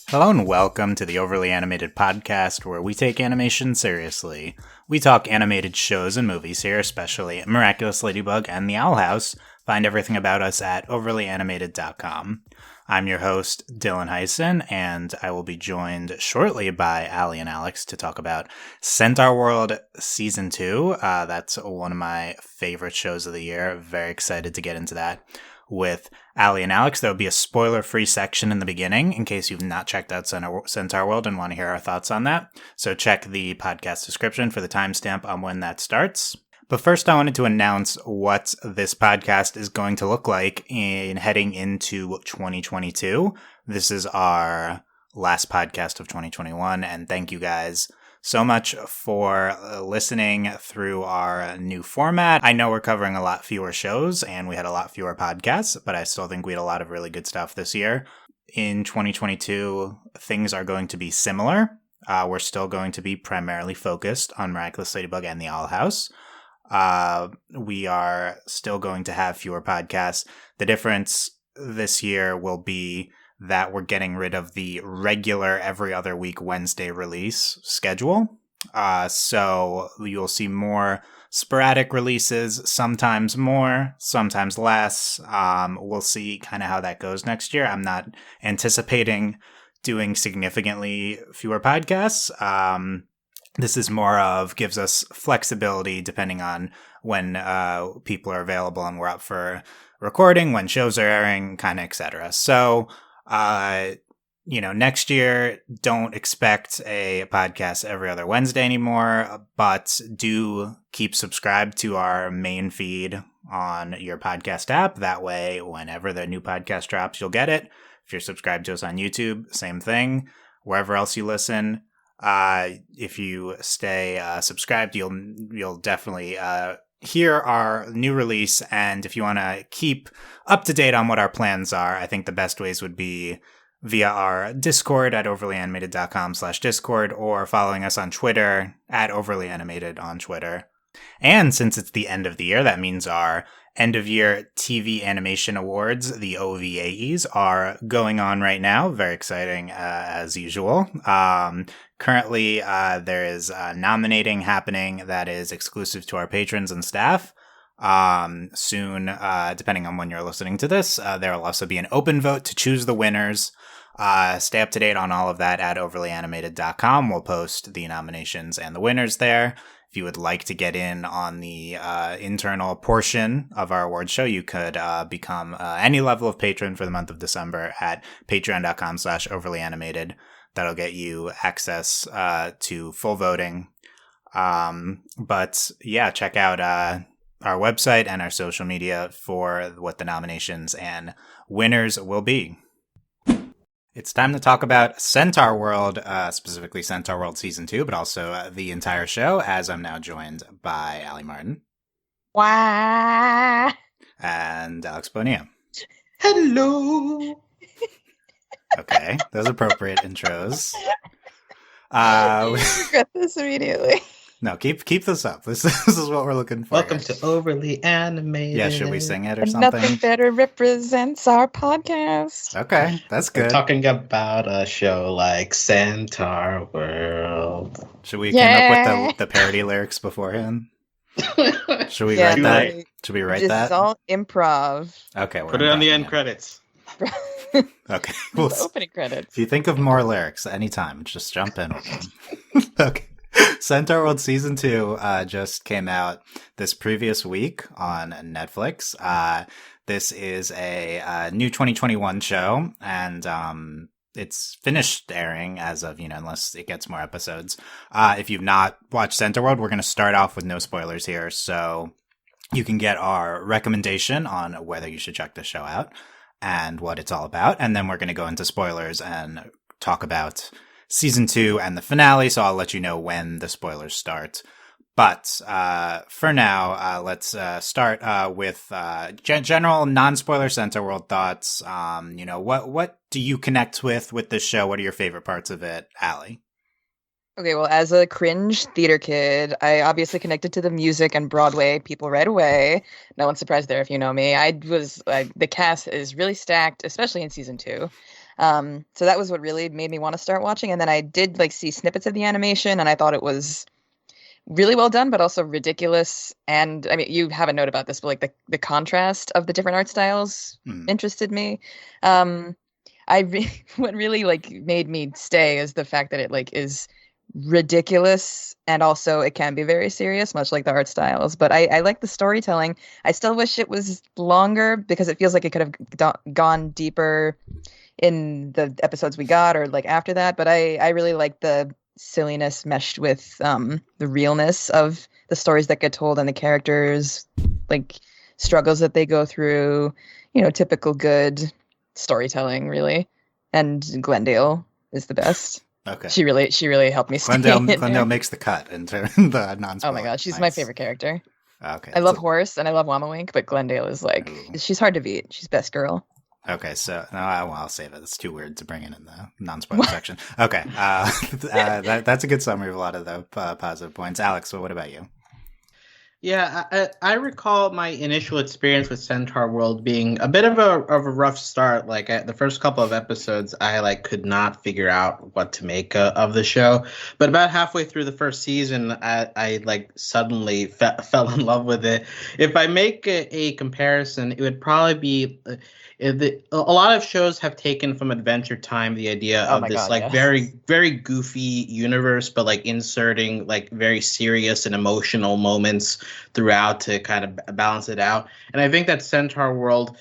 Hello and welcome to the Overly Animated Podcast, where we take animation seriously. We talk animated shows and movies here, especially Miraculous Ladybug and The Owl House. Find everything about us at overlyanimated.com. I'm your host, Dylan Hysen, and I will be joined shortly by Aly and Alex to talk about Centaurworld Season 2. That's one of my favorite shows of the year. Very excited to get into that with Aly and Alex. There will be a spoiler-free section in the beginning in case you've not checked out Centaurworld and want to hear our thoughts on that. So check the podcast description for the timestamp on when that starts. But first, I wanted to announce what this podcast is going to look like in heading into 2022. This is our last podcast of 2021, and thank you guys so much for listening through our new format. I know we're covering a lot fewer shows, and we had a lot fewer podcasts, but I still think we had a lot of really good stuff this year. In 2022, things are going to be similar. We're still going to be primarily focused on Miraculous Ladybug and the Owl House. We are still going to have fewer podcasts. The difference this year will be that we're getting rid of the regular every other week Wednesday release schedule. So you'll see more sporadic releases, sometimes more, sometimes less. We'll see kind of how that goes next year. I'm not anticipating doing significantly fewer podcasts. This is more of gives us flexibility depending on when people are available and we're up for recording, when shows are airing, kind of etc. So, next year, don't expect a podcast every other Wednesday anymore, but do keep subscribed to our main feed on your podcast app. That way, whenever the new podcast drops, you'll get it. If you're subscribed to us on YouTube, same thing. Wherever else you listen. If you stay subscribed, you'll definitely hear our new release. And if you want to keep up to date on what our plans are, I think the best ways would be via our Discord at overlyanimated.com/Discord or following us on Twitter at overlyanimated on Twitter. And since it's the end of the year, that means our end of year TV animation awards, the OVA-ies, are going on right now. Very exciting as usual. Currently, there is nominating happening that is exclusive to our patrons and staff. Soon, depending on when you're listening to this, there will also be an open vote to choose the winners. Stay up to date on all of that at overlyanimated.com. We'll post the nominations and the winners there. If you would like to get in on the internal portion of our awards show, you could become any level of patron for the month of December at patreon.com/overlyanimated. That'll get you access to full voting. But yeah, check out our website and our social media for what the nominations and winners will be. It's time to talk about Centaurworld, specifically Centaurworld Season 2, but also the entire show, as I'm now joined by Aly Martin. Wah! And Alex Bonilla. Hello! Okay, those appropriate intros. I regret this immediately. No, keep this up. This is what we're looking for. Welcome to Overly Animated. Yeah, should we sing it or something? Nothing better represents our podcast. Okay, that's good. We're talking about a show like Centaurworld. Should we come up with the parody lyrics beforehand? Should we write that? Should we write that? This is all improv. Okay, put it on the end credits. Okay, well, opening credits. If you think of more lyrics anytime, just jump in with them. Okay. Centaurworld Season 2 just came out this previous week on Netflix. This is a new 2021 show, and it's finished airing as of, unless it gets more episodes. If you've not watched Centaurworld, we're going to start off with no spoilers here, so you can get our recommendation on whether you should check this show out and what it's all about, and then we're going to go into spoilers and talk about Season 2 and the finale, so I'll let you know when the spoilers start. But for now, let's start with general non-spoiler Centaurworld thoughts. What do you connect with this show? What are your favorite parts of it, Aly? Okay, well, as a cringe theater kid, I obviously connected to the music and Broadway people right away. No one's surprised there if you know me. The cast is really stacked, especially in season 2. So that was what really made me want to start watching. And then I did like see snippets of the animation, and I thought it was really well done, but also ridiculous. And I mean, you have a note about this, but like the contrast of the different art styles interested me. What really like made me stay is the fact that it like is ridiculous, and also it can be very serious, much like the art styles. But I like the storytelling. I still wish it was longer because it feels like it could have gone deeper in the episodes we got or like after that. But I really like the silliness meshed with the realness of the stories that get told and the characters, like struggles that they go through, typical good storytelling, really. And Glendale is the best. Okay. She really helped me stay Glendale makes the cut into the non-spoiler. Oh my god, she's my favorite character. Okay. I love Horace and I love Wamawink, but Glendale is like, she's hard to beat. She's best girl. Okay, so I'll save it. It's too weird to bring it in the non-spoiler section. Okay, that's a good summary of a lot of the positive points. Alex, what about you? Yeah, I recall my initial experience with Centaurworld being a bit of a rough start. Like the first couple of episodes, I could not figure out what to make of the show. But about halfway through the first season, I suddenly fell in love with it. If I make a comparison, it would probably be. A lot of shows have taken from Adventure Time the idea of this very, very goofy universe, but inserting very serious and emotional moments throughout to kind of balance it out. And I think that Centaurworld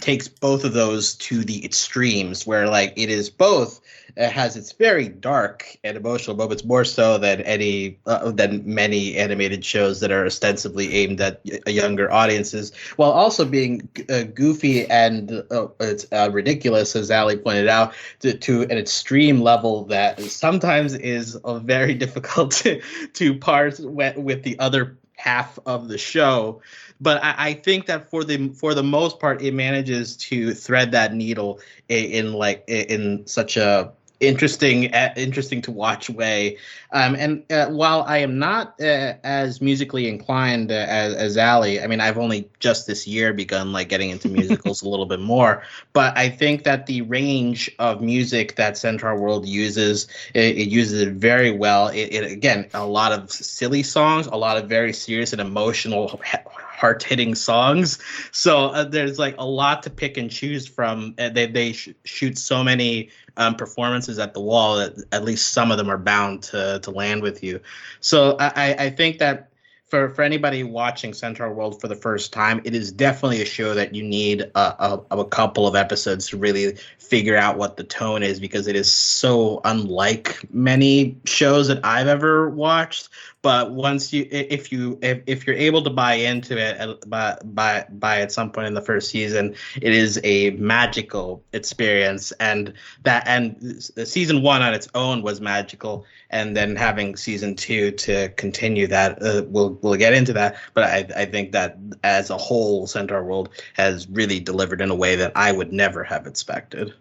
takes both of those to the extremes, where it is both. It has its very dark and emotional moments, more so than many animated shows that are ostensibly aimed at younger audiences, while also being goofy and it's ridiculous, as Aly pointed out, to an extreme level that sometimes is very difficult to parse with the other half of the show. But I think that for the most part, it manages to thread that needle in such a interesting to watch way. And while I am not as musically inclined as Aly, I mean, I've only just this year begun getting into musicals a little bit more. But I think that the range of music that Centaurworld uses, it uses it very well. It again, a lot of silly songs, a lot of very serious and emotional, heart-hitting songs. So there's a lot to pick and choose from. They shoot so many performances at the wall that at least some of them are bound to land with you. So I think that for anybody watching Centaurworld for the first time, it is definitely a show that you need a couple of episodes to really figure out what the tone is, because it is so unlike many shows that I've ever watched. But once if you're able to buy into it by at some point in the first season, it is a magical experience. And season 1 on its own was magical, and then having season 2 to continue that, we'll get into that. But I think that as a whole, Centaurworld has really delivered in a way that I would never have expected.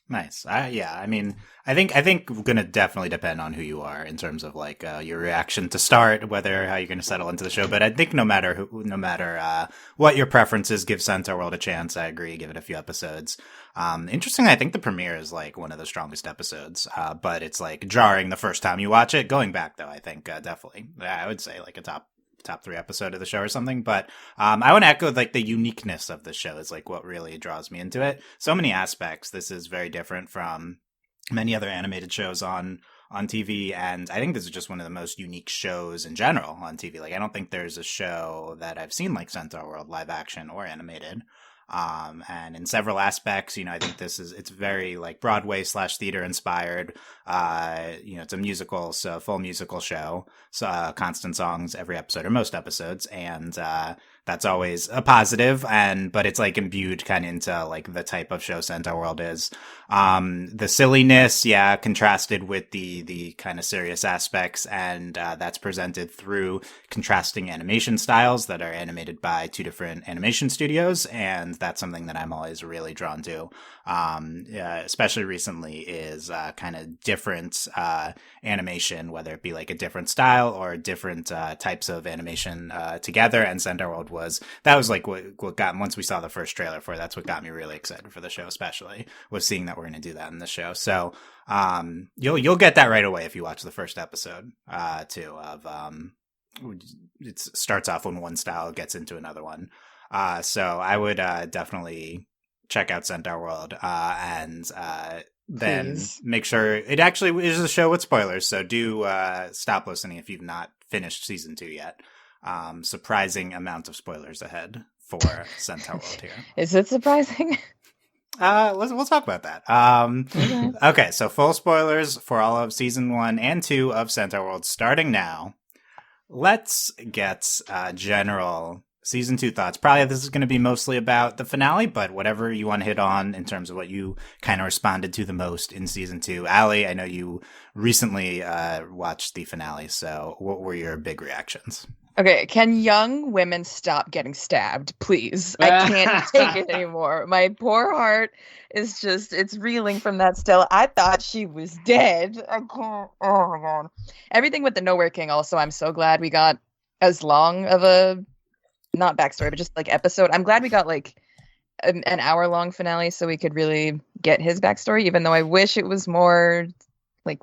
Nice. Yeah. I mean, I think going to definitely depend on who you are in terms of your reaction to start, how you're going to settle into the show. But I think no matter what your preferences, give Centaurworld a chance. I agree. Give it a few episodes. Interesting. I think the premiere is one of the strongest episodes. But it's jarring the first time you watch it. Going back though, I think definitely, I would say a top 3 episode of the show or something. But I want to echo the uniqueness of the show is what really draws me into it. So many aspects. This is very different from many other animated shows on TV, and I think this is just one of the most unique shows in general on TV. I don't think there's a show that I've seen like Centaurworld, live action or animated. And in several aspects, I think it's very Broadway / theater inspired. It's a musical, so full musical show. So, constant songs every episode or most episodes. And, that's always a positive, but it's imbued kind of into the type of show Centaurworld is. The silliness, contrasted with the kind of serious aspects, and that's presented through contrasting animation styles that are animated by 2 different animation studios, and that's something that I'm always really drawn to, especially recently, is kind of different animation, whether it be like a different style or different types of animation together. And Centaurworld was like what got, once we saw the first trailer for it, that's what got me really excited for the show, especially was seeing that we're going to do that in the show. So you'll get that right away if you watch the first episode too of it starts off when one style gets into another one. So I would definitely check out Centaurworld and then Please. make sure it actually is a show with spoilers. So do stop listening if you've not finished season 2 yet. Surprising amount of spoilers ahead for Centaurworld here. Is it surprising? We'll talk about that. Okay, so full spoilers for all of season 1 and 2 of Centaurworld starting now. Let's get general season 2 thoughts. Probably this is going to be mostly about the finale, but whatever you want to hit on in terms of what you kind of responded to the most in season 2. Aly, I know you recently watched the finale, so what were your big reactions? Okay, can young women stop getting stabbed, please? I can't take it anymore. My poor heart is just, it's reeling from that still. I thought she was dead. I can't, oh my god. Everything with the Nowhere King also, I'm so glad we got as long of a, not backstory, but just like episode. I'm glad we got like an hour-long finale so we could really get his backstory, even though I wish it was more... like,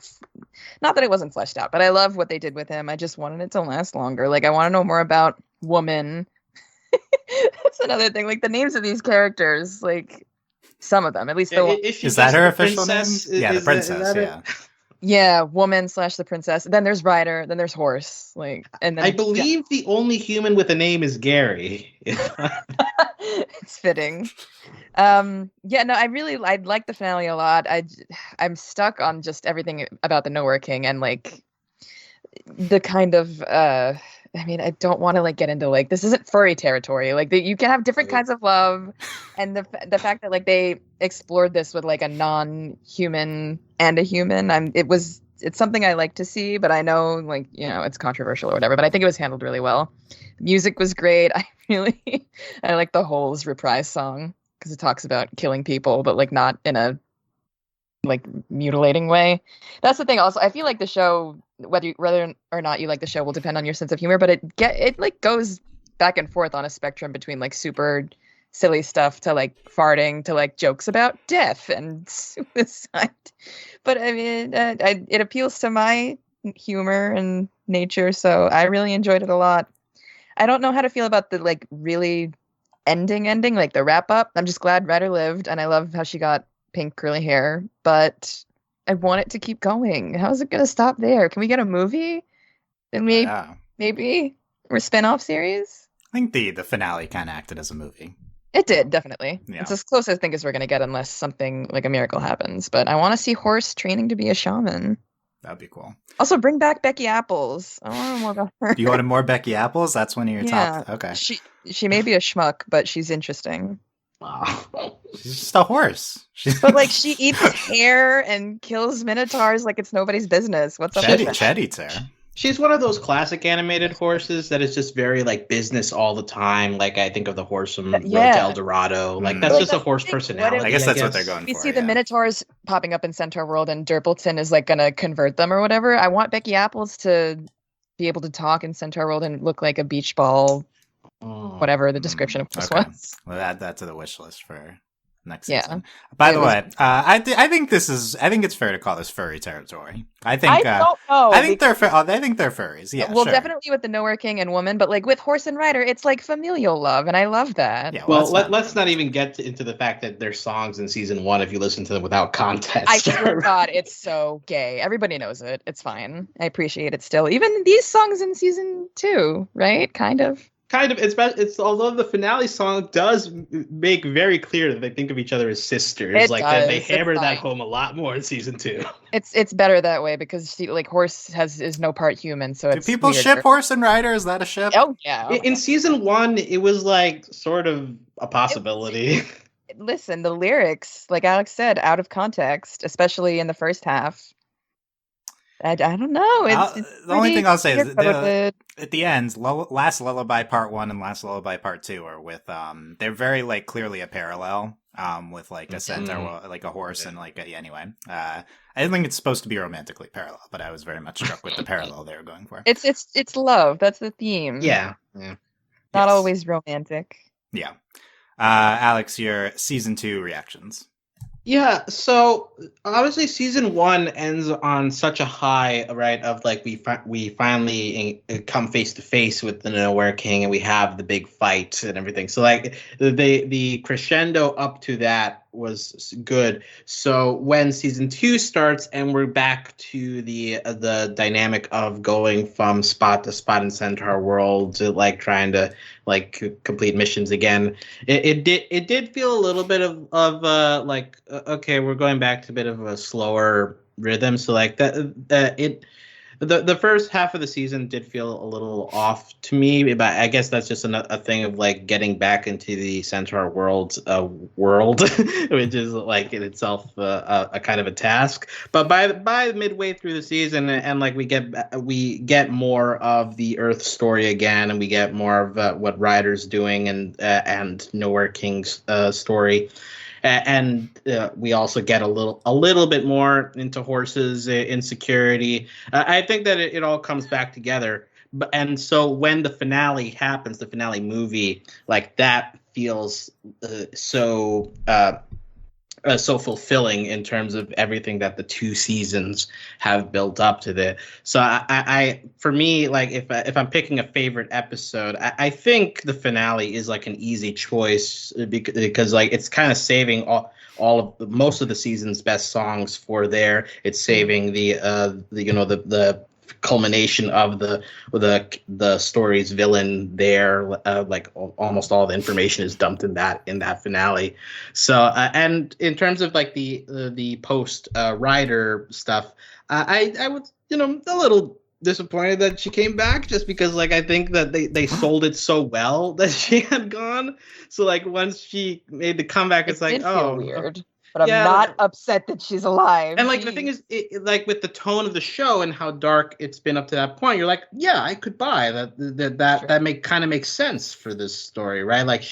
not that it wasn't fleshed out, but I love what they did with him. I just wanted it to last longer. Like, I want to know more about Woman. That's another thing. Like, the names of these characters, like, some of them, at least the one. Is that her official name? Yeah, the princess, yeah. Yeah, Woman / the princess. Then there's Rider. Then there's Horse. Like, and then I believe the only human with a name is Gary. It's fitting. Yeah, no, I like the finale a lot. I'm stuck on just everything about the Nowhere King and like the kind of I mean, I don't want to like get into like, this isn't furry territory. Like you can have different kinds of love, and the fact that like they explored this with like a non-human and a human, it's something I like to see, but I know like, you know, it's controversial or whatever, but I think it was handled really well. Music was great. I like the Holes reprise song because it talks about killing people, but like not in a like mutilating way. That's the thing. Also, I feel like the show, whether or not you like the show, will depend on your sense of humor. But it like goes back and forth on a spectrum between like super silly stuff to like farting to like jokes about death and suicide. But I mean, it appeals to my humor and nature, so I really enjoyed it a lot. I don't know how to feel about the like really ending, like the wrap up. I'm just glad Ryder lived, and I love how she got pink curly hair, but I want it to keep going. How is it going to stop there? Can we get a movie? And maybe or a spin-off series? I think the finale kind of acted as a movie. It did, definitely. Yeah. It's as close as I think as we're going to get unless something like a miracle happens. But I want to see Horse training to be a shaman. That'd be cool. Also, bring back Becky Apples. I want to know more about her. You wanted more Becky Apples? That's one of your top. Okay. She may be a schmuck, but she's interesting. She's just a horse. But like she eats hair and kills minotaurs like it's nobody's business. What's up with that? Chet eats hair. She's one of those classic animated horses that is just very like business all the time. Like I think of the horse from Road to El Dorado. Like that's just a horse personality. I guess that's what they're going for. You see the minotaurs popping up in Centaurworld, and Durpleton is like gonna convert them or whatever. I want Becky Apples to be able to talk in Centaurworld and look like a beach ball. Whatever the description of this was. We'll add that to the wish list for next season. By the way, I think it's fair to call this furry territory. I think don't know. I think they're furries. Yeah. Well, sure. definitely with the Nowhere King and Woman, but like with Horse and Rider, it's like familial love, and I love that. Yeah, well, let's not even get into the fact that there's songs in season 1 if you listen to them without context. I swear to God, it's so gay. Everybody knows it. It's fine. I appreciate it still. Even these songs in season 2, right? Kind of. It's although the finale song does make very clear that they think of each other as sisters. They hammer that home a lot more in season 2. It's better that way because Horse is no part human, so it's do people ship Horse and Rider? Is that a ship? Oh yeah. In season 1, it was like sort of a possibility. Listen, the lyrics, like Alex said, out of context, especially in the first half. I don't know. It's the only thing I'll say is that at the end, Last Lullaby Part 1 and Last Lullaby Part 2 are with, they're very, like, clearly a parallel, with, like, a centaur, like a horse and, like, anyway. I didn't think it's supposed to be romantically parallel, but I was very much struck with the parallel they were going for. It's love. That's the theme. Yeah. Not always romantic. Yeah. Alex, your season 2 reactions. Yeah, so obviously season 1 ends on such a high, right? Of like we finally come face to face with the Nowhere King, and we have the big fight and everything. So like the crescendo up to that was good. So when season 2 starts and we're back to the dynamic of going from spot to spot in Centaurworld to like trying to like complete missions again, it did feel a little bit of like okay, we're going back to a bit of a slower rhythm. So like the first half of the season did feel a little off to me, but I guess that's just a thing of like getting back into the Centaurworld world, which is like in itself a kind of a task. But by midway through the season, and like we get more of the Earth story again, and we get more of what Ryder's doing and Nowhere King's story. And we also get a little bit more into Horse's insecurity. I think that it all comes back together. And so when the finale happens, the finale movie, like that feels so fulfilling in terms of everything that the 2 seasons have built up to the. So I for me, like if I'm picking a favorite episode, I think the finale is like an easy choice because like it's kind of saving all of most of the season's best songs for there. It's saving the culmination of the story's villain there. Like almost all the information is dumped in that finale. So and in terms of like the post Ryder stuff, I was a little disappointed that she came back, just because like I think that they sold it so well that she had gone. So like once she made the comeback, it's like, oh, weird. But I'm not upset that she's alive. And like the thing is, like with the tone of the show and how dark it's been up to that point, you're like, yeah, I could buy that. Sure. That kind of makes sense for this story, right? Like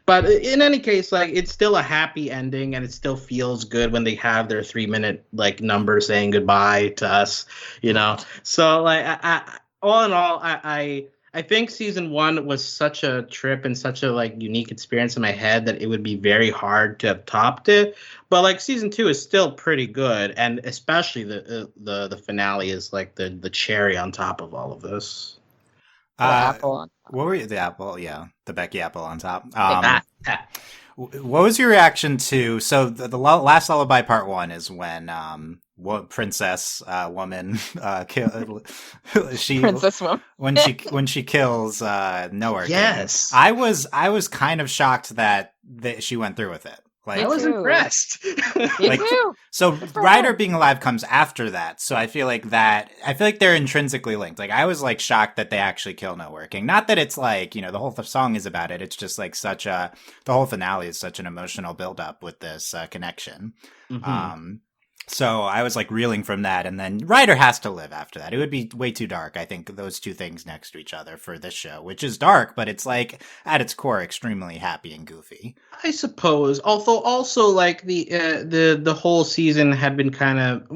but in any case, like it's still a happy ending, and it still feels good when they have their 3-minute like number saying goodbye to us, So like, all in all, I think season 1 was such a trip and such a like unique experience in my head that it would be very hard to have topped it. But like season 2 is still pretty good, and especially the finale is like the cherry on top of all of this. The apple on top. What were you? The apple, yeah, the Becky apple on top. What was your reaction to? So the last Lullaby Part 1 is when princess woman princess woman when she kills Nowhere King. Yes, I was kind of shocked that she went through with it. Like, I was impressed. Me too. So Ryder being alive comes after that. So I feel like they're intrinsically linked. Like I was like shocked that they actually kill Nowhere King. Not that it's like, the whole song is about it. It's just like the whole finale is such an emotional buildup with this connection. Mm-hmm. So I was like reeling from that, and then Ryder has to live after that. It would be way too dark, I think, those two things next to each other for this show, which is dark, but it's like at its core extremely happy and goofy. I suppose. Although also like the whole season had been kind of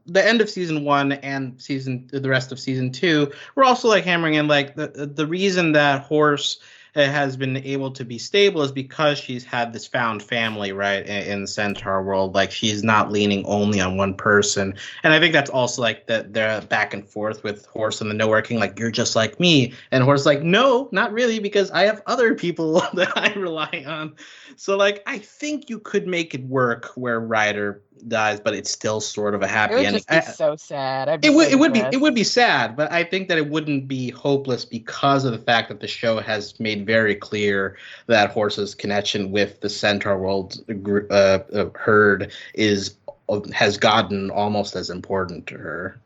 the end of season 1 and the rest of season 2 were also like hammering in like the reason that Horse has been able to be stable is because she's had this found family, right, in the Centaurworld. Like she's not leaning only on one person, and I think that's also like the back and forth with Horse and the Nowhere King. Like, you're just like me, and Horse like, no, not really, because I have other people that I rely on. So like, I think you could make it work where Ryder dies, but it's still sort of a happy ending. It would just be so sad. It would be sad, but I think that it wouldn't be hopeless because of the fact that the show has made very clear that Horse's connection with the Centaurworld herd has gotten almost as important to her.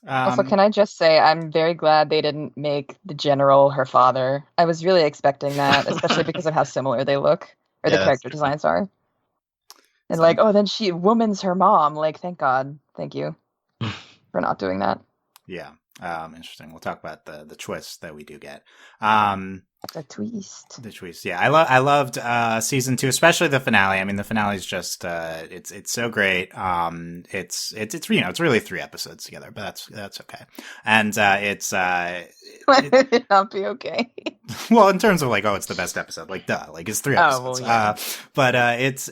Also, can I just say I'm very glad they didn't make the general her father. I was really expecting that, especially because of how similar they look, or the character designs are. And like, then she woman's her mom. Like, thank God. Thank you. for not doing that. Yeah. Interesting. We'll talk about the twist that we do get. The twist. The twist. Yeah. I loved season 2, especially the finale. I mean, the finale is just it's so great. It's it's really 3 episodes together, but that's okay. And Would it not be okay? well, in terms of like, oh, it's the best episode, like, duh, like it's 3 episodes. Oh, well, yeah. But it's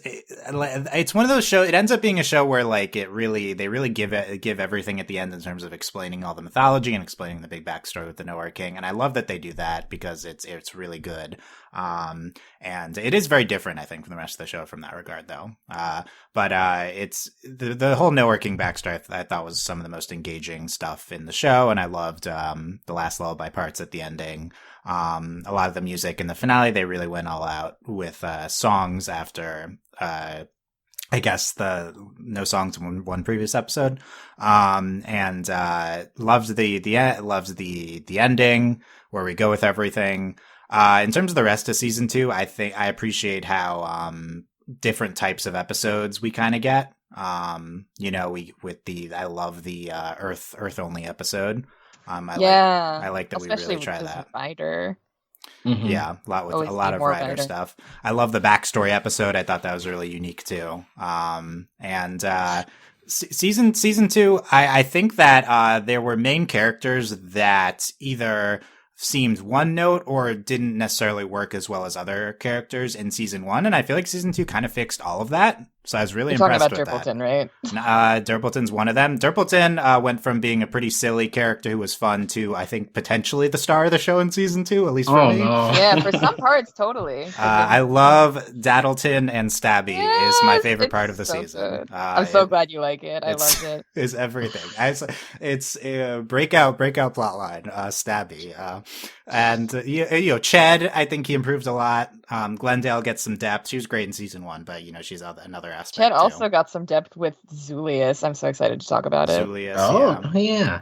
one of those shows. It ends up being a show where like they really give everything at the end in terms of explaining all the mythology and explaining the big backstory with the Nowhere King. And I love that they do that because it's really good. And it is very different, I think, from the rest of the show from that regard, though. But it's the whole Nowhere King backstory I thought was some of the most engaging stuff in the show, and I loved the last lullaby parts at the ending. A lot of the music in the finale, they really went all out with songs after I guess the no songs in one previous episode, and loved the ending where we go with everything. In terms of the rest of season 2, I think I appreciate how different types of episodes we kind of get. I love the Earth only episode. I like that especially we really try with that. Rider. Mm-hmm. Yeah, a lot Always of more Rider stuff. I love the backstory episode. I thought that was really unique too. Season 2, I think that there were main characters that either seemed one note or didn't necessarily work as well as other characters in season 1, and I feel like season 2 kind of fixed all of that. So I was really impressed with that. Talking about Derpleton, right? Derpleton's one of them. Derpleton went from being a pretty silly character who was fun to, I think, potentially the star of the show in season 2, at least for me. No. Yeah, for some parts, totally. I love Daddleton and Stabby is my favorite part of the so season. I'm so glad you like it. I loved it. It's everything. It's a breakout plotline, Stabby. And Ched, I think he improved a lot. Glendale gets some depth. She was great in season 1, but another aspect. Ched also got some depth with Zulius. I'm so excited to talk about it. Zulius, yeah.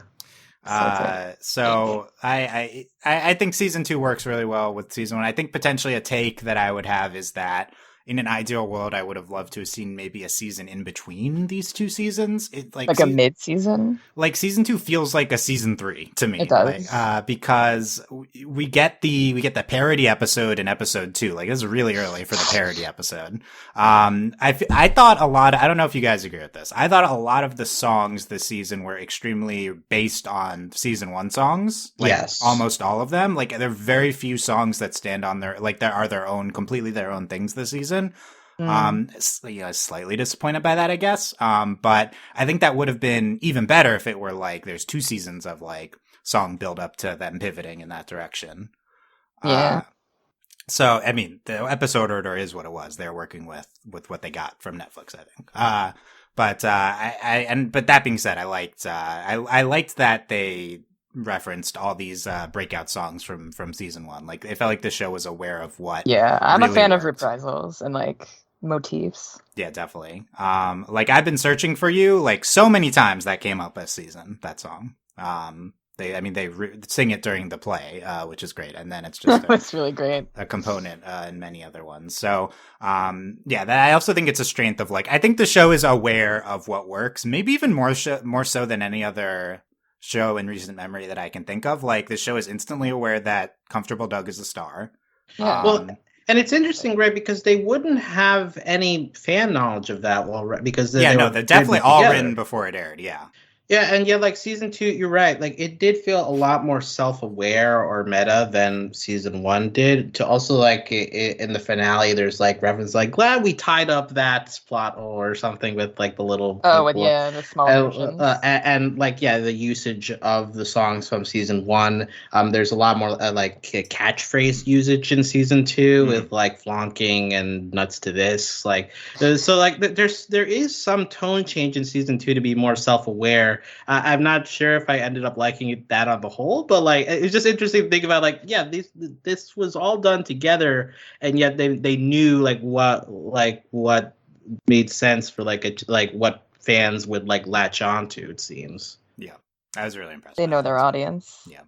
So I think season 2 works really well with season 1. I think potentially a take that I would have is that in an ideal world, I would have loved to have seen maybe a season in between these 2 seasons. Like a mid-season? Like season 2 feels like a season 3 to me. It does. Because we get the parody episode in episode 2. Like, this is really early for the parody episode. I thought I don't know if you guys agree with this. I thought a lot of the songs this season were extremely based on season 1 songs. Like, yes. Almost all of them. Like, there are very few songs that stand on completely their own things this season. Slightly disappointed by that, I guess. But I think that would have been even better if it were like there's 2 seasons of like song build up to them pivoting in that direction. Yeah. So I mean, the episode order is what it was. They're working with what they got from Netflix, I think. But that being said, I liked that they referenced all these breakout songs from season 1. Like, it felt like the show was aware of what. Yeah, I'm really a fan worked. of reprisals and like motifs. Yeah, definitely. Like, I've been searching for you like so many times. That came up this season, that song. They sing it during the play, which is great, and then it's just it's really great, a component in many other ones. So I also think it's a strength of like, I think the show is aware of what works, maybe even more so than any other show in recent memory that I can think of. Like, the show is instantly aware that Comfortable Doug is a star. Yeah. And it's interesting, right? Because they wouldn't have any fan knowledge of that, because they're definitely all written before it aired. Yeah. Yeah, and like season 2, you're right. Like, it did feel a lot more self-aware or meta than season 1 did. To also like in the finale, there's like reference like, glad we tied up that plot or something with like the little. The small versions. And like the usage of the songs from season 1. There's a lot more like catchphrase usage in season 2 with like flonking and nuts to this. Like, so like there is some tone change in season 2 to be more self-aware. I'm not sure if I ended up liking that on the whole, but like, it's just interesting to think about like, this was all done together, and yet they knew like what made sense for like what fans would like latch onto, it seems. Yeah, I was really impressed. They know their audience. Yeah.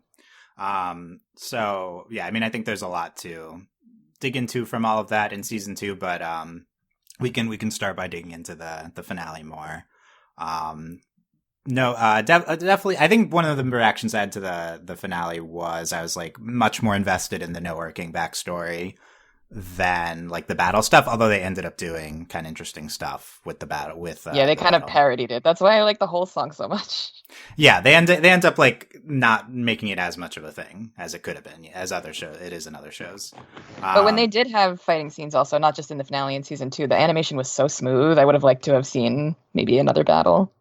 So yeah, I mean, I think there's a lot to dig into from all of that in season 2, but we can start by digging into the finale more. No, definitely. I think one of the reactions I had to the finale was I was like much more invested in the No Working backstory than like the battle stuff. Although they ended up doing kind of interesting stuff with the battle. With Yeah, they the kind of battle. parodied it. That's why I like the whole song so much. Yeah, they end up like not making it as much of a thing as it could have been as other shows. It is in other shows. But when they did have fighting scenes, also not just in the finale in season 2, the animation was so smooth. I would have liked to have seen maybe another battle.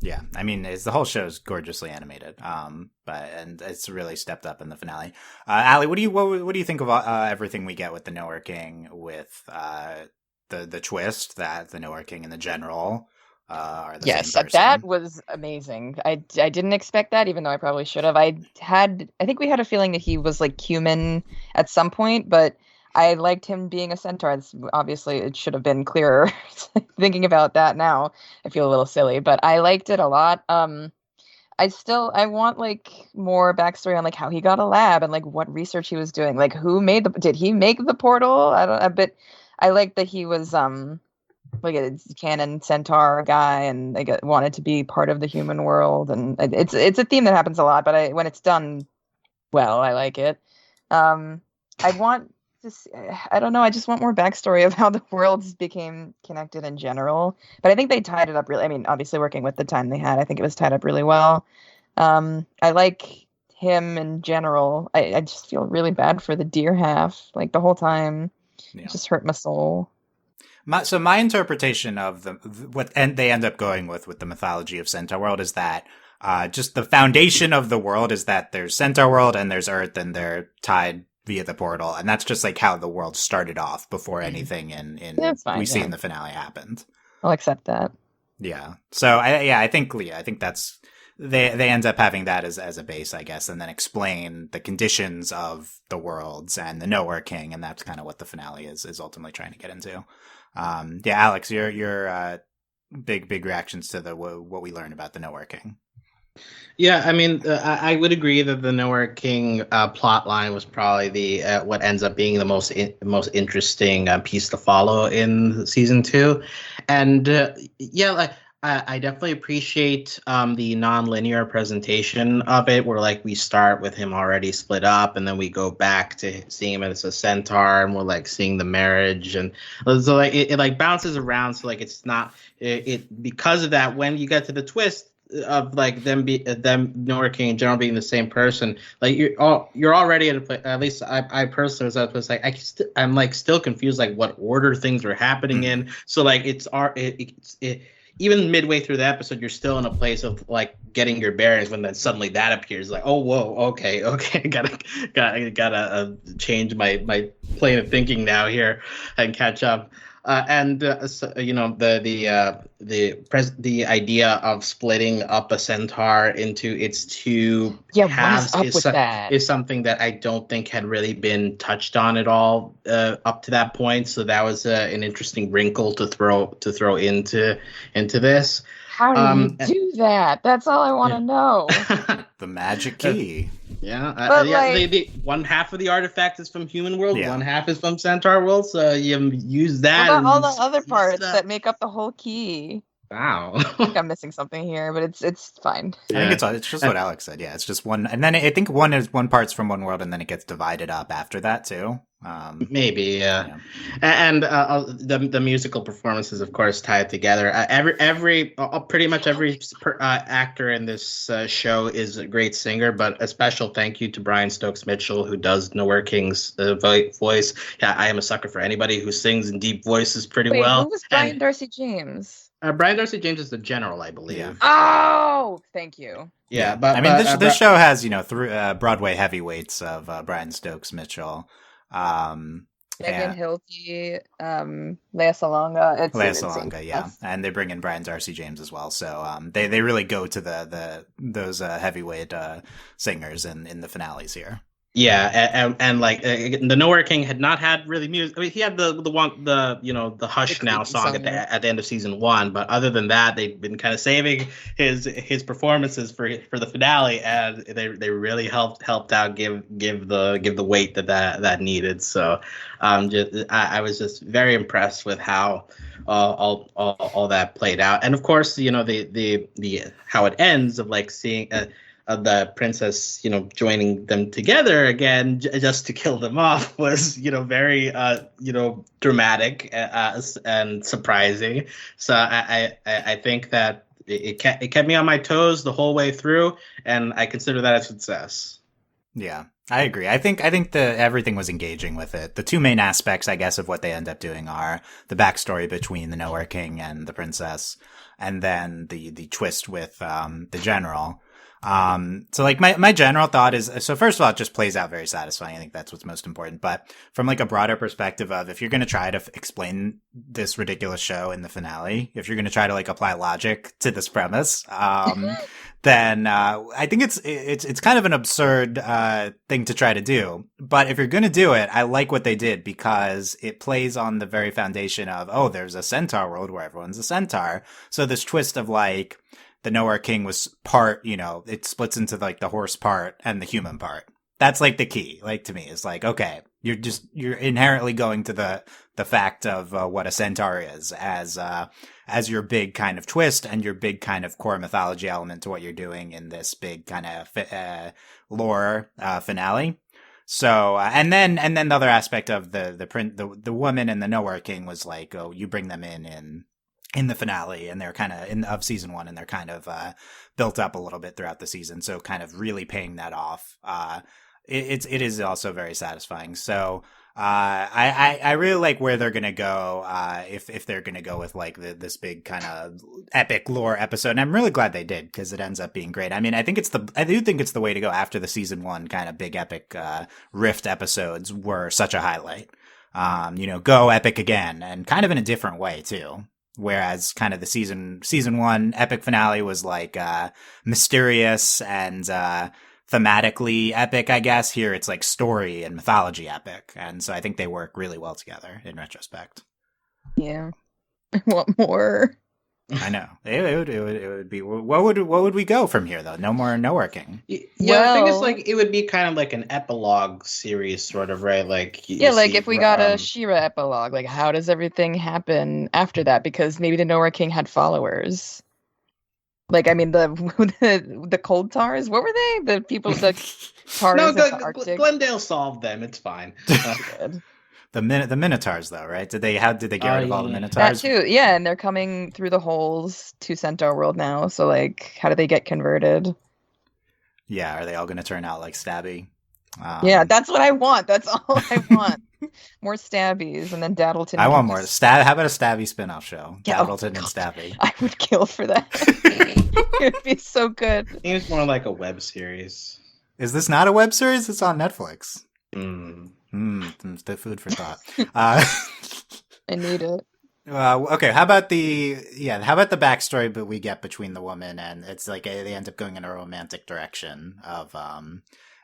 Yeah, I mean, the whole show is gorgeously animated, and it's really stepped up in the finale. Aly, what do you think of everything we get with the Nowhere King, with the twist that the Nowhere King and the General are the same person? That was amazing. I didn't expect that, even though I probably should have. I think we had a feeling that he was like human at some point, but I liked him being a centaur. Obviously, it should have been clearer. Thinking about that now, I feel a little silly, but I liked it a lot. I want like more backstory on like how he got a lab and like what research he was doing. Like did he make the portal? But I like that he was like a canon centaur guy and like wanted to be part of the human world. And it's a theme that happens a lot, but when it's done well, I like it. I want. I don't know. I just want more backstory of how the worlds became connected in general. But I think they tied it up really. I mean, obviously working with the time they had, I think it was tied up really well. I like him in general. I just feel really bad for the deer half. Like the whole time, it just hurt my soul. My interpretation of what they end up going with the mythology of Centaurworld is that just the foundation of the world is that there's Centaurworld and there's Earth and they're tied via the portal, and that's just like how the world started off before anything we see in the finale happened. I'll accept that. Yeah. So I think that's they end up having that as a base, I guess, and then explain the conditions of the worlds and the Nowhere King, and that's kind of what the finale is ultimately trying to get into. Alex, your big reactions to what we learned about the Nowhere King. Yeah, I mean, I would agree that the Nowhere King plot line was probably the what ends up being the most interesting piece to follow in season 2, and I definitely appreciate the non-linear presentation of it, where like we start with him already split up, and then we go back to seeing him as a centaur, and we're like seeing the marriage, and so like it like bounces around, so like it's not it because of that. When you get to the twist of like them Nowhere King and General being the same person, like you're already at a place. At least I personally was at a place like I'm like still confused like what order things are happening in. So like it's even midway through the episode, you're still in a place of like getting your bearings when then suddenly that appears. Like, oh, whoa, okay, gotta change my plane of thinking now here and catch up. So, you know, the idea of splitting up a centaur into its two halves is something that I don't think had really been touched on at all up to that point. So that was an interesting wrinkle to throw into this. How do you do that? That's all I want to know. The magic key. The one half of the artifact is from Human World, one half is from Centaurworld, so you use that. What about all the other parts that make up the whole key? Wow. I think I'm missing something here, but it's fine. I think it's just what Alex said. Yeah, it's just one, and then I think one part's from one world, and then it gets divided up after that too. Maybe, yeah. And the musical performances, of course, tied together. Pretty much every actor in this show is a great singer, but a special thank you to Brian Stokes Mitchell, who does Nowhere King's voice. Yeah, I am a sucker for anybody who sings in deep voices pretty well. Who was Brian Darcy James? Brian Darcy James is the general, I believe. Yeah. Oh, thank you. Yeah, but I mean, this show has Broadway heavyweights of Brian Stokes Mitchell. Megan Hilty, Lea Salonga. Yeah, and they bring in Brian Darcy James as well. So they really go to those heavyweight singers in the finales here. and like the Nowhere King had not had really music. I mean, he had the Hush Now creepy song song. at the end of season one, but other than that, they've been kind of saving his performances for the finale, and they really helped out give the weight that needed. So, I was just very impressed with how all that played out, and of course, the how it ends of like seeing. Of the princess, joining them together again just to kill them off was, very, dramatic and surprising. So I think that it kept me on my toes the whole way through, and I consider that a success. Yeah, I agree. I think everything was engaging with it. The two main aspects, I guess, of what they end up doing are the backstory between the Nowhere King and the princess, and then the twist with the general. So like my general thought is, so first of all, it just plays out very satisfying. I think that's what's most important. But from like a broader perspective of, if you're going to try to explain this ridiculous show in the finale, if you're going to try to like apply logic to this premise, then, I think it's kind of an absurd, thing to try to do. But if you're going to do it, I like what they did because it plays on the very foundation of, oh, there's a Centaurworld where everyone's a centaur. So this twist of like, the Nowhere King was part, it splits into like the horse part and the human part. That's like the key, like to me, is like, okay, you're inherently going to the fact of what a centaur is as your big kind of twist and your big kind of core mythology element to what you're doing in this big kind of lore finale. So and then the other aspect of the woman and the Nowhere King was like, oh, you bring them in the finale, and they're kind of of season one, and they're kind of built up a little bit throughout the season. So kind of really paying that off. It is also very satisfying. So I really like where they're gonna go. If they're gonna go with like this big kind of epic lore episode, and I'm really glad they did, because it ends up being great. I mean, I do think it's the way to go after the season one kind of big epic rift episodes were such a highlight. Go epic again, and kind of in a different way too. Whereas kind of the season one epic finale was like mysterious and thematically epic, I guess. Here it's like story and mythology epic, and so I think they work really well together in retrospect. Yeah, I want more. I know it would be. What would we go from here though? No more Nowhere King. Yeah, I think it's like it would be kind of like an epilogue series, sort of, right? Like like if we got a She-Ra epilogue, like how does everything happen after that? Because maybe the Nowhere King had followers. Like, I mean, the cold tars, what were they? The people that tars in the Arctic. Glendale solved them. It's fine. Good. The Minotaurs, though, right? Did they get rid of all the Minotaurs? That too, yeah. And they're coming through the holes to Centaurworld now. So, like, how do they get converted? Yeah, are they all going to turn out like Stabby? Yeah, that's what I want. That's all I want. More Stabbies, and then Daddleton. I want more. How about a Stabby spin-off show? Yeah, Daddleton and Stabby. I would kill for that. It would be so good. I think it's more like a web series. Is this not a web series? It's on Netflix. The food for thought. I need it. Okay, how about the backstory that we get between the woman, and it's like they end up going in a romantic direction of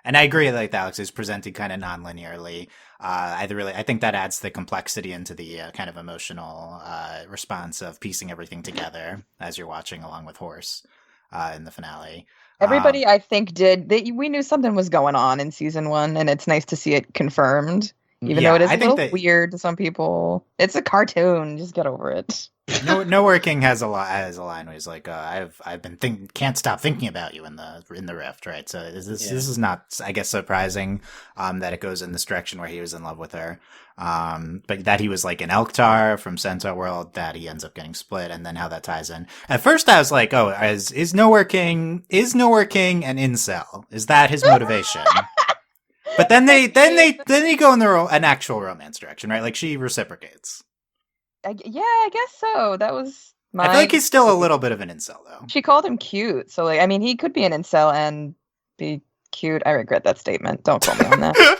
and I agree, like Alex is presented kind of non-linearly. I think that adds the complexity into the kind of emotional response of piecing everything together as you're watching along with Horse in the finale. Everybody, I think, we knew something was going on in season one, and it's nice to see it confirmed. Even though it is a little weird to some people. It's a cartoon. Just get over it. Nowhere King has a line where he's like, I've been can't stop thinking about you in the rift, right? So this is not, I guess, surprising that it goes in this direction where he was in love with her. But that he was like an Elktar from Centaurworld, that he ends up getting split, and then how that ties in. At first I was like, oh, is Nowhere King an incel? Is that his motivation? But then they go in an actual romance direction, right? Like she reciprocates. Yeah, I guess so. That was I feel like he's still a little bit of an incel, though. She called him cute, so like, I mean, he could be an incel and be cute. I regret that statement. Don't quote me on that.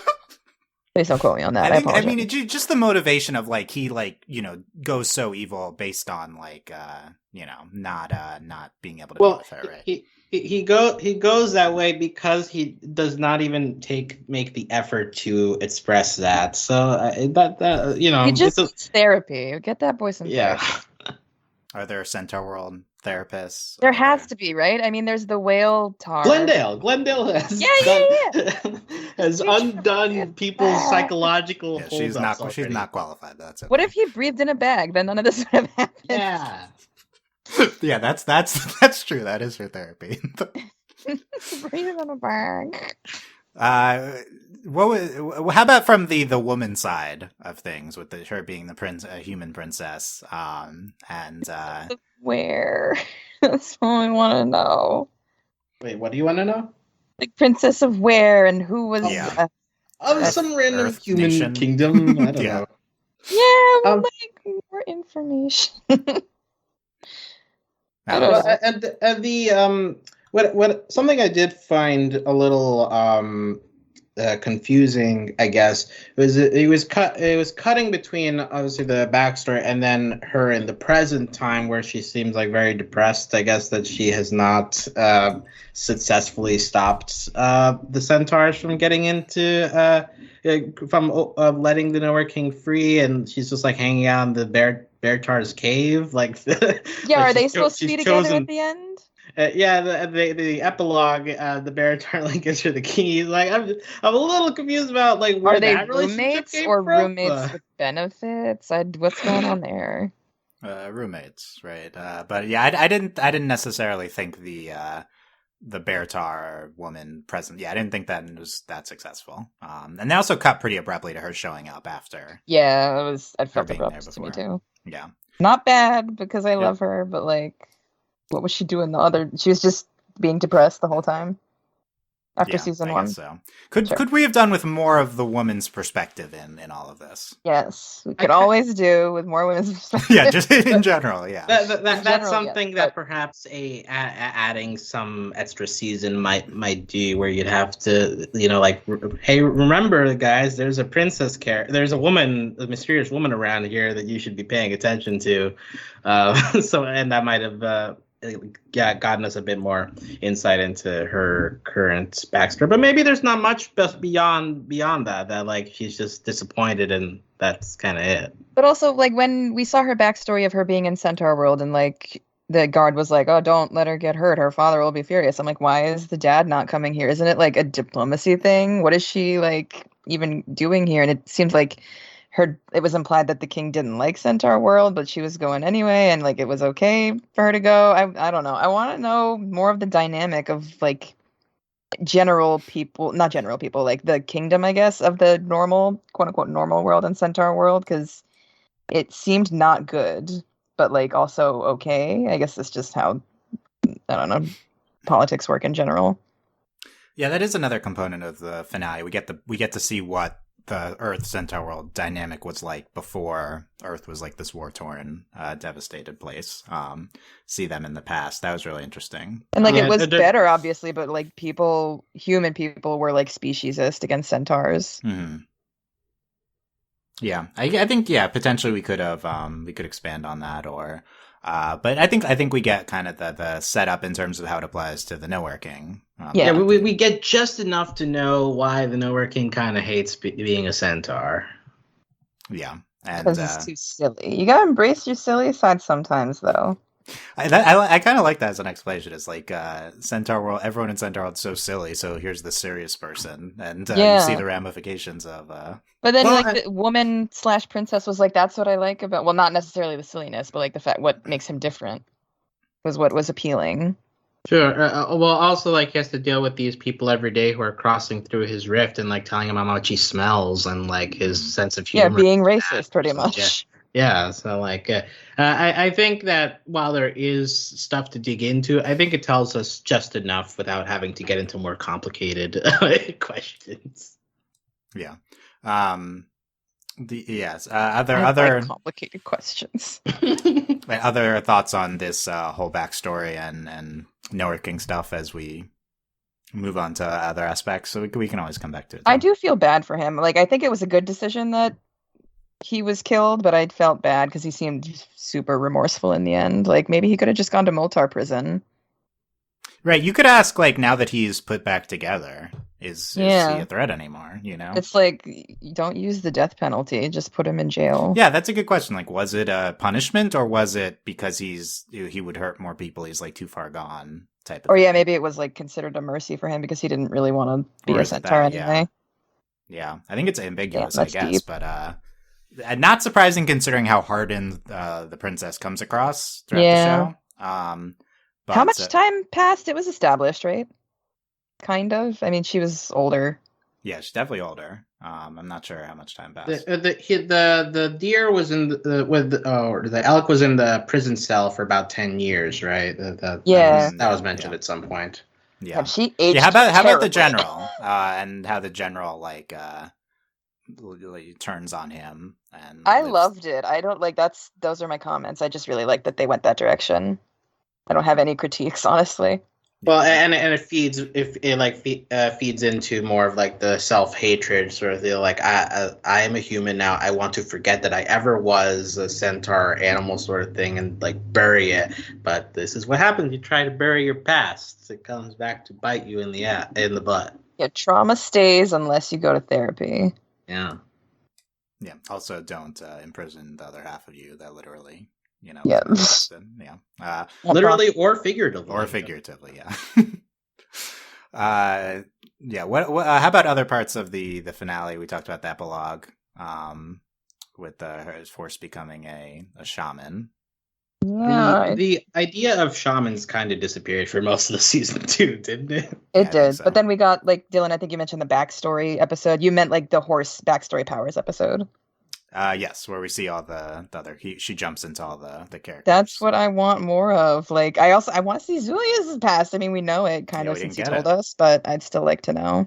Please don't quote me on that. I mean, just the motivation of like he like goes so evil based on like not being able to be with her, right? He goes that way because he does not even make the effort to express that. So he just needs therapy. Get that boy some therapy. Are there Centaurworld therapists? There has to be, right? I mean, there's the whale tar. Glendale has undone people's psychological. Yeah, she's not qualified. That's it. What if he breathed in a bag? Then none of this would have happened. Yeah. Yeah, that's true. That is her therapy. Breathing in a bag. How about from the woman side of things, with her being a human princess, and where? That's all I want to know. Wait, what do you want to know? Like princess of where and who was? Some random human nation. Kingdom. I don't know. Yeah, we'll like more information. I don't know. And the what something I did find a little confusing, I guess, was it was cutting between obviously the backstory and then her in the present time, where she seems like very depressed. I guess that she has not successfully stopped the centaurs from getting into from letting the Nowhere King free, and she's just like hanging out in the Beartar's cave. Like, yeah, are they supposed to be together at the end? The epilogue, the Beartar like gives her the keys. Like, I'm a little confused about like where are they that roommates or roommates with benefits? What's going on there? Roommates, right? But yeah, I didn't necessarily think the Beartar woman present. Yeah, I didn't think that was that successful. And they also cut pretty abruptly to her showing up after. Yeah, I felt abrupt to me too. Yeah, not bad because I love her, but like, what was she doing? She was just being depressed the whole time after season 1. So could we have done with more of the woman's perspective in all of this? Yes, we could always do with more women's perspective. Yeah, just in general. Yeah, that's something that perhaps adding some extra season might do, where you'd have to like, hey, remember guys, there's a princess there's a mysterious woman around here that you should be paying attention to. And that might have gotten us a bit more insight into her current backstory, but maybe there's not much beyond that like she's just disappointed and that's kind of it. But also, like, when we saw her backstory of her being in Centaurworld and like the guard was like, oh, don't let her get hurt, her father will be furious. I'm like, why is the dad not coming here? Isn't it like a diplomacy thing? What is she like even doing here? And it seems like it was implied that the king didn't like Centaurworld, but she was going anyway, and like it was okay for her to go. I don't know. I want to know more of the dynamic of like not general people, like the kingdom, I guess, of the normal, quote unquote, normal world and Centaurworld, because it seemed not good, but like also okay. I guess it's just how, I don't know, politics work in general. Yeah, that is another component of the finale. We get to see what the Earth Centaurworld dynamic was like before Earth was like this war-torn, devastated place. See them in the past. That was really interesting. And like it was better, obviously, but like human people were like speciesist against centaurs. Mm-hmm. Yeah, I think potentially we could expand on that, or but I think we get kind of the setup in terms of how it applies to the Nowhere King. We get just enough to know why the Nowhere King kind of hates being a centaur. Yeah, because it's too silly. You gotta embrace your silly side sometimes, though. I kind of like that as an explanation. It's like Centaurworld. Everyone in Centaurworld is so silly, so here's the serious person, and you see the ramifications of. But then, the woman / princess was like, "That's what I like about." Well, not necessarily the silliness, but like the fact what makes him different was what was appealing. Sure. Well, also like he has to deal with these people every day who are crossing through his rift and like telling him how much he smells and like his sense of humor. Yeah, being racist, pretty much. Yeah. So like, I think that while there is stuff to dig into, I think it tells us just enough without having to get into more complicated questions. Yeah. Other complicated questions. Other thoughts on this whole backstory and Nowhere King stuff as we move on to other aspects, so we can always come back to it. I do feel bad for him. Like, I think it was a good decision that he was killed, but I felt bad because he seemed super remorseful in the end. Like, maybe he could have just gone to Moltar prison. Right, you could ask, like, now that he's put back together, is he a threat anymore, you know? It's like, don't use the death penalty, just put him in jail. Yeah, that's a good question. Like, was it a punishment, or was it because he would hurt more people, he's, like, too far gone type of thing? Yeah, maybe it was, like, considered a mercy for him because he didn't really want to be a centaur anyway. Yeah, I think it's ambiguous, I guess, deep. But not surprising considering how hardened the princess comes across throughout the show. But, how much time passed? It was established, right? Kind of. I mean, she was older. Yeah, she's definitely older. I'm not sure how much time passed. The deer was in the elk was in the prison cell for about 10 years, right? That was mentioned at some point. Yeah, she aged. How about the general and how the general turns on him? And I loved it. I don't like those are my comments. I just really like that they went that direction. I don't have any critiques, honestly. Well, and it feeds feeds into more of like the self-hatred sort of deal. Like I am a human now. I want to forget that I ever was a centaur animal sort of thing and like bury it. But this is what happens. You try to bury your past. It comes back to bite you in the butt. Yeah, trauma stays unless you go to therapy. Yeah. Yeah. Also, don't imprison the other half of you. That literally. Yeah. Literally or figuratively. Yeah. Yeah. What how about other parts of the finale? We talked about the epilogue, with his force becoming a shaman. Yeah. The idea of shamans kind of disappeared for most of the season 2, didn't it? It did. So. But then we got, like, Dylan, I think you mentioned the backstory episode. You meant, like, the horse backstory powers episode. Yes, where we see all the other. She jumps into all the characters. That's what I want more of. Like, I want to see Zulia's past. I mean, we know it kind of since he told us, but I'd still like to know.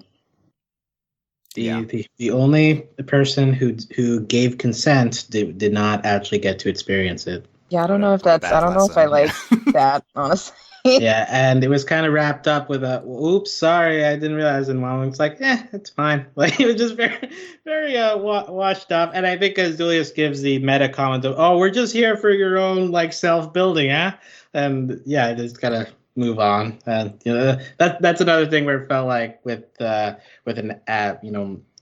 The only person who gave consent did not actually get to experience it. Yeah, I don't know if I like that, honestly. Yeah, and it was kind of wrapped up with a "oops, sorry, I didn't realize." And mom was like, it's fine. Like, it was just very, very washed up. And I think as Julius gives the meta comment of, "Oh, we're just here for your own like self-building, huh?" And yeah, just gotta move on. And that's another thing where it felt like with an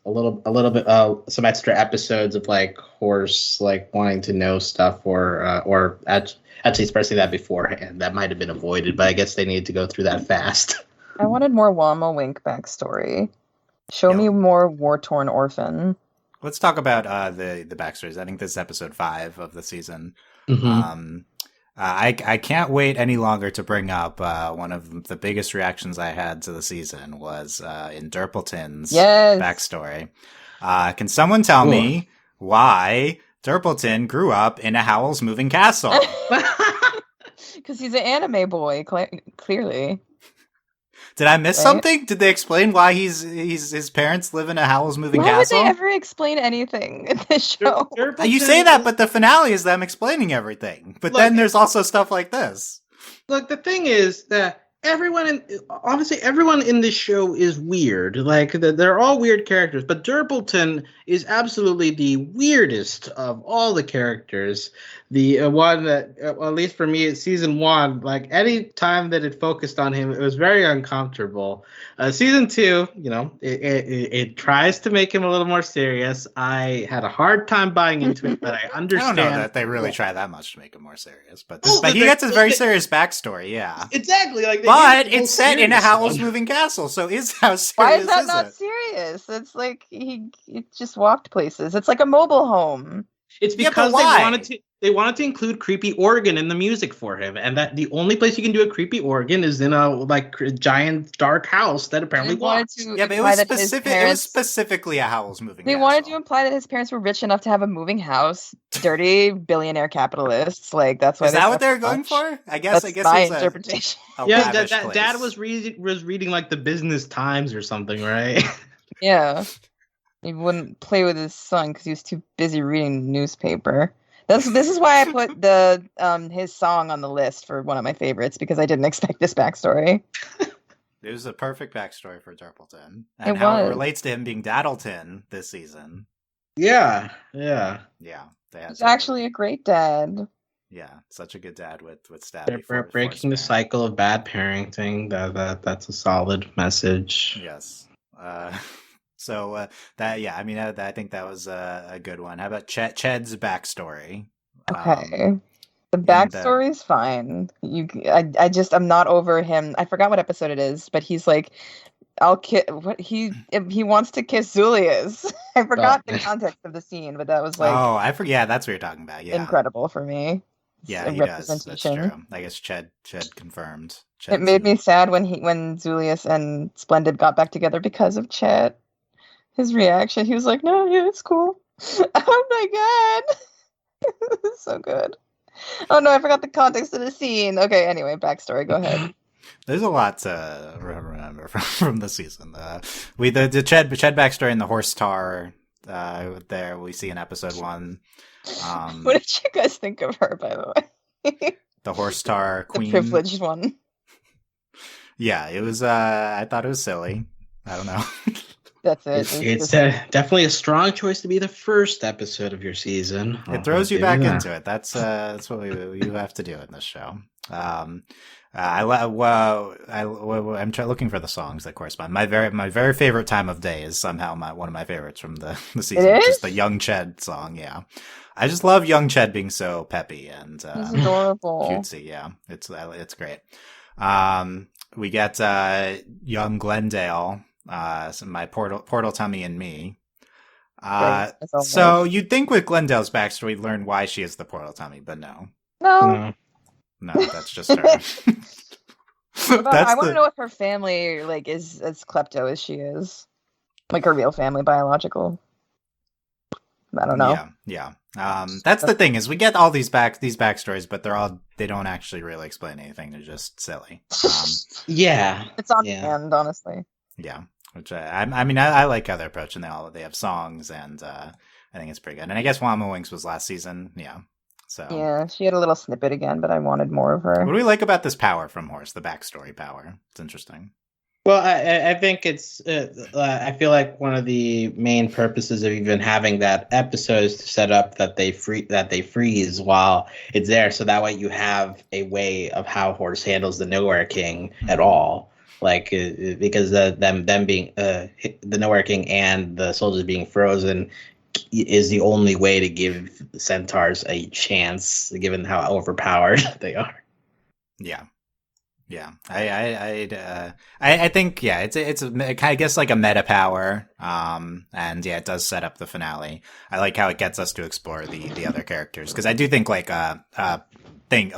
a little bit some extra episodes of like Horse like wanting to know stuff or actually expressing that beforehand. That might have been avoided, but I guess they needed to go through that fast. I wanted more Wama Wink backstory. Show me more war-torn orphan. Let's talk about the backstories. I think this is episode 5 of the season. Mm-hmm. I can't wait any longer to bring up one of the biggest reactions I had to the season was in Durpleton's backstory. Can someone tell me why Durpleton grew up in a Howl's Moving Castle? Because he's an anime boy, clearly. Did I miss something? Did they explain why his parents live in a Howl's Moving Castle? Why would they ever explain anything in this show? You say that, but the finale is them explaining everything. But then there's also stuff like this. Look, the thing is that everyone in this show is weird. Like they're all weird characters, but Durpleton is absolutely the weirdest of all the characters. The one that, at least for me, season 1, like any time that it focused on him, it was very uncomfortable. Season 2, it tries to make him a little more serious. I had a hard time buying into it, but I understand. I don't know that they really try that much to make him more serious, but he gets a very serious backstory. Yeah, exactly. Like, but it's set in a Howl's Moving Castle, so how serious? Why is that not serious? It's like he just walked places. It's like a mobile home. It's because they wanted to include creepy organ in the music for him, and that the only place you can do a creepy organ is in a giant dark house that apparently walks. But it was specifically a Howl's Moving Castle. They wanted to imply that his parents were rich enough to have a moving house, dirty billionaire capitalists. Like that's why. Is that what they're going for? I guess my interpretation. Dad was reading like the Business Times or something, right? Yeah. He wouldn't play with his son because he was too busy reading the newspaper. This is why I put his song on the list for one of my favorites, because I didn't expect this backstory. It was a perfect backstory for Turpleton. It And how it was. relates to him being Daddleton this season. Yeah. Yeah. They had He's to- actually a great dad. Yeah, such a good dad with They're Stabby. breaking the cycle of bad parenting. That's a solid message. Yes. So that, yeah, I mean, I think that was a good one. How about Ched's backstory? Okay. The backstory's fine. I'm not over him. I forgot what episode it is, but he's like, he wants to kiss Zulius. I forgot the context of the scene, but that was like, oh, I forget. Yeah, that's what you're talking about. Yeah, incredible for me. Yeah, he does. That's true. I guess Ched confirmed. It made me sad when Zulius and Splendid got back together because of Chet. His reaction, he was like, "No, yeah, it's cool." Oh my god, so good. Oh no, I forgot the context of the scene. Okay, anyway, backstory. Go ahead. There's a lot to remember from the season. The Ched backstory in the horse tar. There we see in episode 1. What did you guys think of her, by the way? The horse tar queen, the privileged one. Yeah, it was. I thought it was silly. I don't know. That's it. It's definitely a strong choice to be the first episode of your season. It throws you back into it. That's what you have to do in this show. I'm looking for the songs that correspond. My very favorite time of day is somehow one of my favorites from the season, which is the Young Ched song. Yeah, I just love Young Ched being so peppy and he's adorable, cutesy. Yeah, it's great. We get young Glendale. My portal tummy and me. So you'd think with Glendale's backstory, we'd learn why she is the portal tummy, but no, that's just her. I want to know if her family is as klepto as she is, like her real family, biological. I don't know. Yeah. That's the thing is we get all these backstories, but they don't actually really explain anything. They're just silly. Yeah, it's on hand, honestly. Yeah, which I like how they're approaching. They have songs, and I think it's pretty good. And I guess Wama Winks was last season. Yeah. So yeah, she had a little snippet again, but I wanted more of her. What do we like about this power from Horse? The backstory power. It's interesting. Well, I think it's. I feel like one of the main purposes of even having that episode is to set up that they freeze while it's there, so that way you have a way of how Horse handles the Nowhere King at all. Like because them being the Nowhere King and the soldiers being frozen is the only way to give the centaurs a chance, given how overpowered they are. Yeah. I think it's I guess like a meta power, and yeah, it does set up the finale. I like how it gets us to explore the other characters, because I do think like a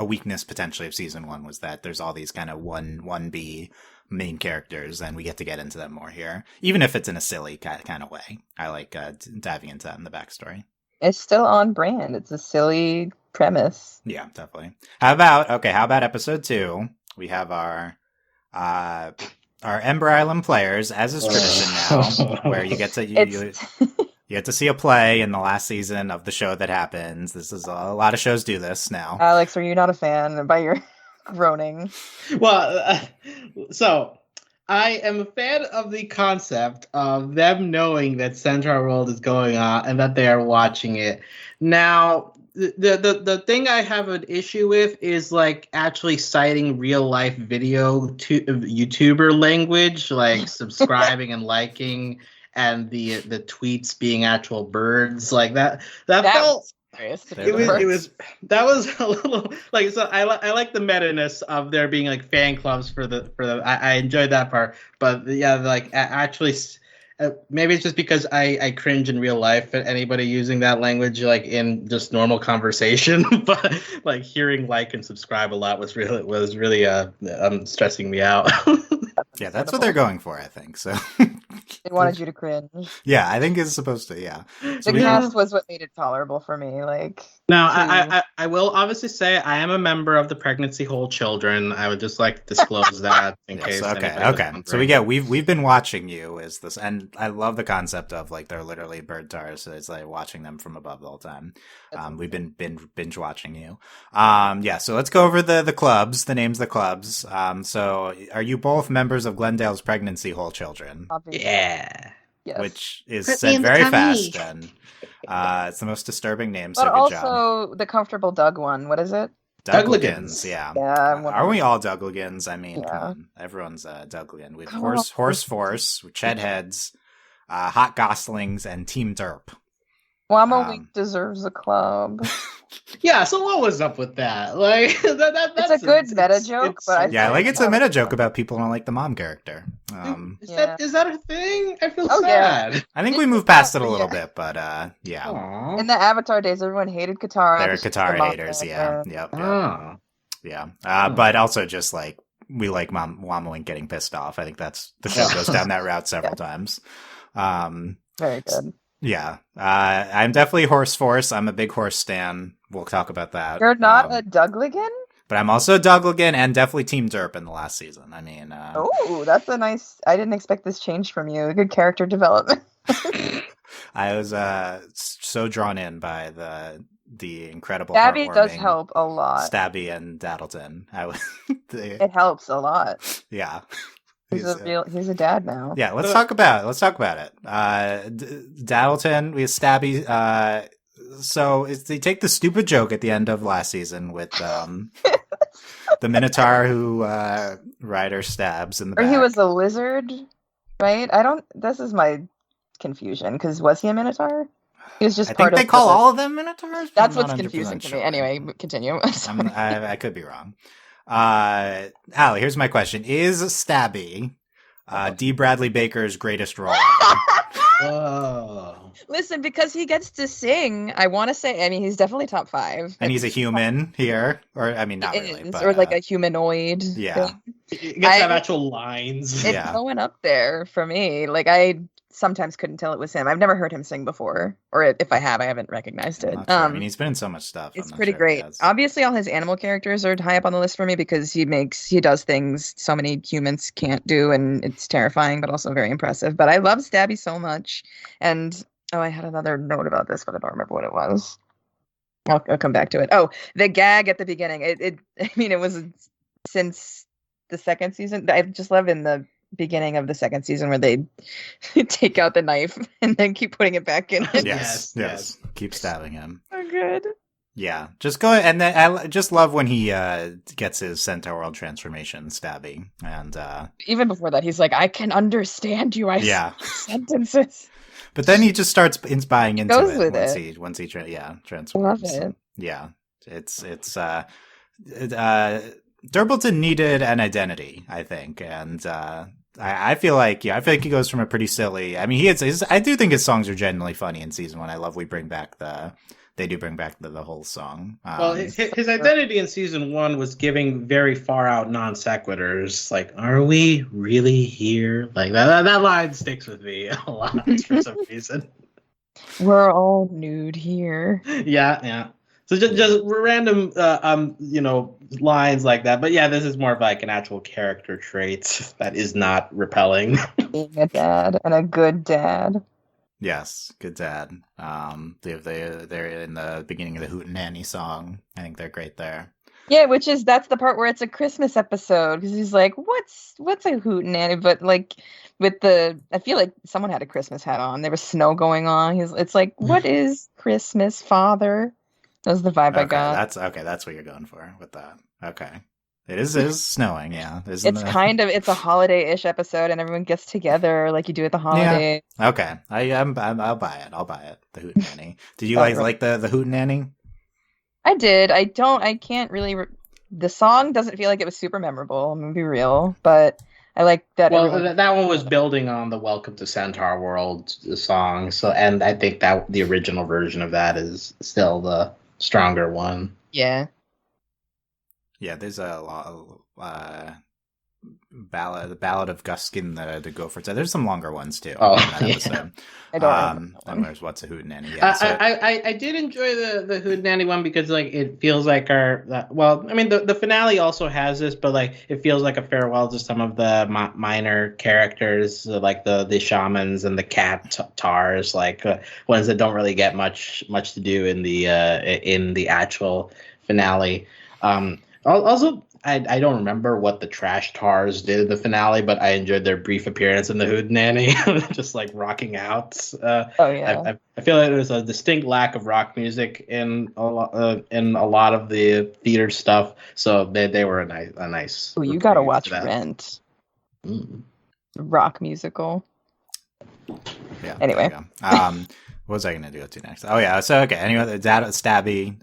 weakness potentially of season 1 was that there's all these kind of 1B main characters, and we get to get into them more here, even if it's in a silly kind of way. I like diving into that in the backstory. It's still on brand. It's a silly premise. Yeah, definitely. How about episode 2? We have our Ember Island players, as is tradition now, where you get to you get to see a play in the last season of the show that happens. This is a lot of shows do this now. Alex, are you not a fan by your groaning? Well, so I am a fan of the concept of them knowing that Centaurworld is going on and that they are watching it. Now, the thing I have an issue with is like actually citing real life video to YouTuber language, like subscribing and liking, and the tweets being actual birds like that. That felt. It was that was a little like, so I like the meta-ness of there being like fan clubs for the I enjoyed that part, but yeah, like actually maybe it's just because I cringe in real life at anybody using that language like in just normal conversation, but like hearing like and subscribe a lot was really stressing me out. Yeah, that's what they're going for, I think. So They wanted you to cringe. Yeah, I think it's supposed to. Yeah. The cast was what made it tolerable for me. Like, now, I will obviously say I am a member of the Pregnancy Hole Children. I would just like to disclose that in case. Okay. So we've been watching you as this, and I love the concept of like they're literally bird tars. So it's like watching them from above the whole time. We've been binge watching you. Yeah. So let's go over the clubs, the names of the clubs. So are you both members of Glendale's Pregnancy Hole Children? obviously. Yeah. Yes. Which is Put me said in the very tummy. fast, and it's the most disturbing name. But So good job. also the comfortable Doug one. What is it? Dougligans, yeah. Yeah. Are we all Dougligans? I mean, Yeah. come on. Everyone's Dougligan. We've Come on. Horse Force, Ched Heads, Hot Goslings, and Team Derp. Wamo Wink deserves a club. Yeah, so what was up with that? Like It's a good meta joke, but Yeah, like it's a meta joke about people don't like the mom character. Is that a thing? I feel Oh, yeah. sad. I think we moved past it a little bit, but yeah. Aw. in the Avatar days, everyone hated Katara. They're She's the Katara mom haters, yeah. character. Yep. Oh. Yeah. But also just like we like Wamo getting pissed off. I think that's the show goes down that route several times. Very good. Yeah. I'm definitely Horse Force. I'm a big horse stan. We'll talk about that. You're not a Dougligan? But I'm also Dougligan and definitely Team Derp in the last season. I mean, Oh, that's a nice. I didn't expect this change from you. Good character development. I was so drawn in by the incredible Gabby does heartwarming help a lot. Stabby and Daddleton. It helps a lot. Yeah. He's a dad now. Yeah, let's talk about it. Daddleton, we have Stabby. So they take the stupid joke at the end of last season with the Minotaur who Ryder stabs in the back. Or he was a lizard, right? This is my confusion, because was he a Minotaur? He was just I part think of they call the- all of them Minotaurs. but That's I'm not what's confusing 100% to sure. me. Anyway, continue. I could be wrong. Aly, here's my question: is Stabby D. Bradley Baker's greatest role ever? Whoa. Listen, because he gets to sing, I want to say, I mean, he's definitely top 5. And he's a human here, or I mean, not really, but or like a humanoid. yeah. thing. You get to have actual lines. It's Yeah. going up there for me. Like, I sometimes couldn't tell it was him. I've never heard him sing before, or if I have, I haven't recognized it. I'm not sure. I mean, he's been in so much stuff. It's I'm not pretty sure if great. he has. Obviously, all his animal characters are high up on the list for me because he does things so many humans can't do, and it's terrifying, but also very impressive. But I love Stabby so much. And I had another note about this, but I don't remember what it was. I'll come back to it. Oh, the gag at the beginning. It was since the second season. I just love in the beginning of the second season where they take out the knife and then keep putting it back in. Yes. Keep stabbing him. So good. Yeah, just go, and then I just love when he gets his Centaurworld transformation, Stabby, and Even before that, he's like, "I can understand you." Yeah. Sentences. but then he just starts buying into Goes it with once he transforms. Love it. Yeah, it's Durbleton needed an identity, I think, and I feel like he goes from a pretty silly. I mean, I do think his songs are genuinely funny in season 1. I love they do bring back the whole song. Well, his identity in season 1 was giving very far out non sequiturs. Like, are we really here? Like that line sticks with me a lot for some reason. We're all nude here. Yeah. So just random, lines like that. But yeah, this is more of like an actual character trait that is not repelling. Being a dad and a good dad. Yes, good dad. They're in the beginning of the Hootenanny song. I think they're great there. Yeah, that's the part where it's a Christmas episode because he's like, "What's a hootenanny?" But like I feel like someone had a Christmas hat on. There was snow going on. It's like, what is Christmas, Father? That was the vibe I got. That's what you're going for with that. Okay. It is snowing, yeah. It's a holiday-ish episode, and everyone gets together like you do at the holiday. Yeah. Okay, I'll buy it. I'll buy it. The Hootenanny. Did you like the Hootenanny? I did. I can't really. The song doesn't feel like it was super memorable. I'm gonna be real, but I like that. Well, that one was building on the "Welcome to Centaurworld" song, so and I think that the original version of that is still the stronger one. Yeah. Yeah, there's a lot. the Ballad of Guskin the Gopher. So there's some longer ones too. Oh, in that yeah. episode. I don't remember that And one. there's What's a Hootenanny? Yeah, I did enjoy the Hootenanny one because like it feels like the finale also has this, but like it feels like a farewell to some of the minor characters, like the shamans and the cat tars, like ones that don't really get much to do in the actual finale. Also, I don't remember what the Trash Tars did in the finale, but I enjoyed their brief appearance in the Hootenanny, just like rocking out. Oh yeah. I feel like there's a distinct lack of rock music in a lot of the theater stuff, so they were a nice. Oh, you gotta reprieve watch to that. Rent, Mm. rock musical. yeah. Anyway. there you go. What was I going to do next? Oh yeah. So okay. Anyway, Stabby.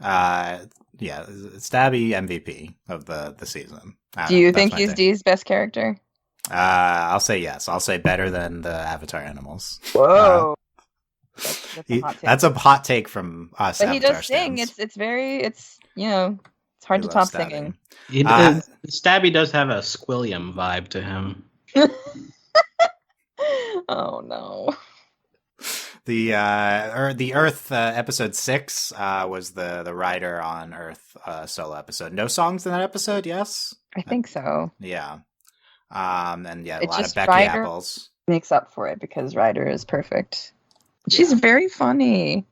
Yeah, Stabby MVP of the season. Do you think he's Dee's best character? I'll say yes. I'll say better than the Avatar animals. Whoa. That's a hot take from us. But he Avatar does sing. stands. It's hard to top singing. Stabby does have a Squilliam vibe to him. Oh no. The Earth episode 6 was the Rider on Earth solo episode. No songs in that episode. Yes, I think so. Yeah. And yeah, a It's lot of just Becky Ryder apples. Makes up for it because Ryder is perfect. She's very funny.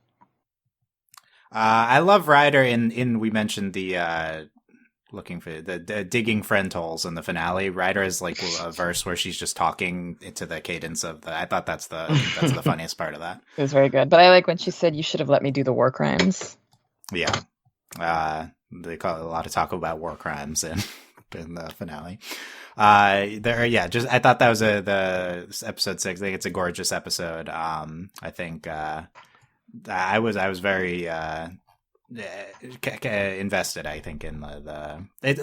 I love Ryder in we mentioned the looking for the digging friend holes in the finale. Ryder is like a verse where she's just talking into the cadence of I thought that's the funniest part of that. It was very good. But I like when she said, "You should have let me do the war crimes." Yeah. They call a lot of talk about war crimes in the finale. I thought that was the episode 6. I think it's a gorgeous episode. I think I was very invested, I think, in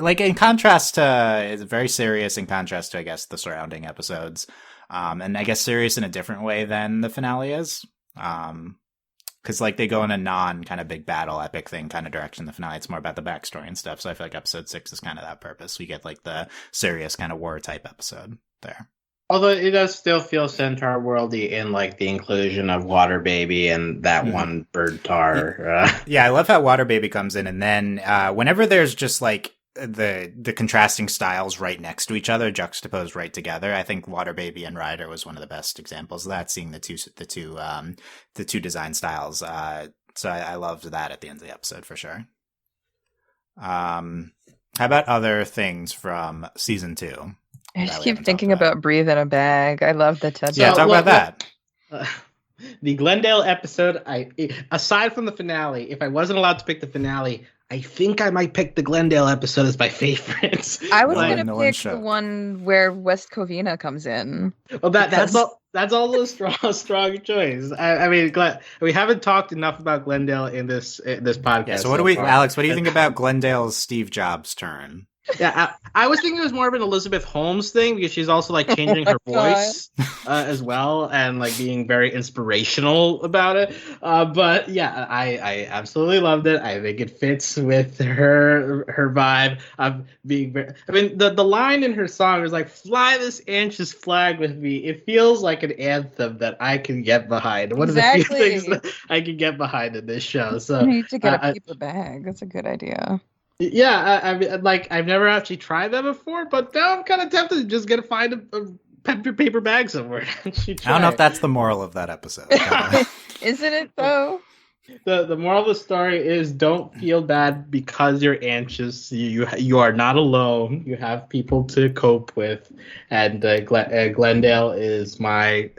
like in contrast to it's very serious in contrast to I guess the surrounding episodes, and I guess serious in a different way than the finale is, because like they go in a non kind of big battle epic thing kind of direction. The finale, it's more about the backstory and stuff. So I feel like episode 6 is kind of that purpose. We get like the serious kind of war type episode there. Although it does still feel Centaurworldy in like the inclusion of Water Baby and that one bird tar. Yeah, I love how Water Baby comes in, and then whenever there's just like the contrasting styles right next to each other, juxtaposed right together, I think Water Baby and Ryder was one of the best examples of that. Seeing the two design styles, so I loved that at the end of the episode for sure. How about other things from season 2? I just keep thinking about Breathe in a Bag. I love the touch. Yeah, talk about that. The Glendale episode, aside from the finale, if I wasn't allowed to pick the finale, I think I might pick the Glendale episode as my favorite. I was going to pick the one where West Covina comes in. Well, that's also a strong choice. I mean, we haven't talked enough about Glendale in this podcast. Yeah, so what do we, Alex? What do you think about Glendale's Steve Jobs turn? Yeah, I was thinking it was more of an Elizabeth Holmes thing because she's also like changing her voice as well and like being very inspirational about it. But yeah, I absolutely loved it. I think it fits with her vibe of being very. I mean, the line in her song is like "Fly this anxious flag with me." It feels like an anthem that I can get behind. One of the few things that I can get behind in this show. So you need to get a paper bag. That's a good idea. Yeah, I mean, like I've never actually tried that before, but now I'm kind of tempted to just find a paper bag somewhere. I don't know if that's the moral of that episode. Isn't it though? The moral of the story is don't feel bad because you're anxious. You are not alone. You have people to cope with, and Glendale is my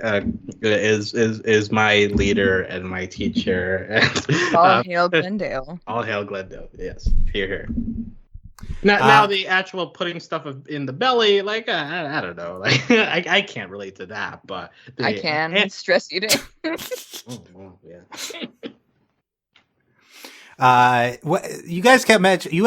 is my leader and my teacher. And, all hail Glendale. All hail Glendale. Yes, here. Now the actual putting stuff in the belly, like I don't know, like I can't relate to that, but I can stress eating. Yeah. You guys kept mentioning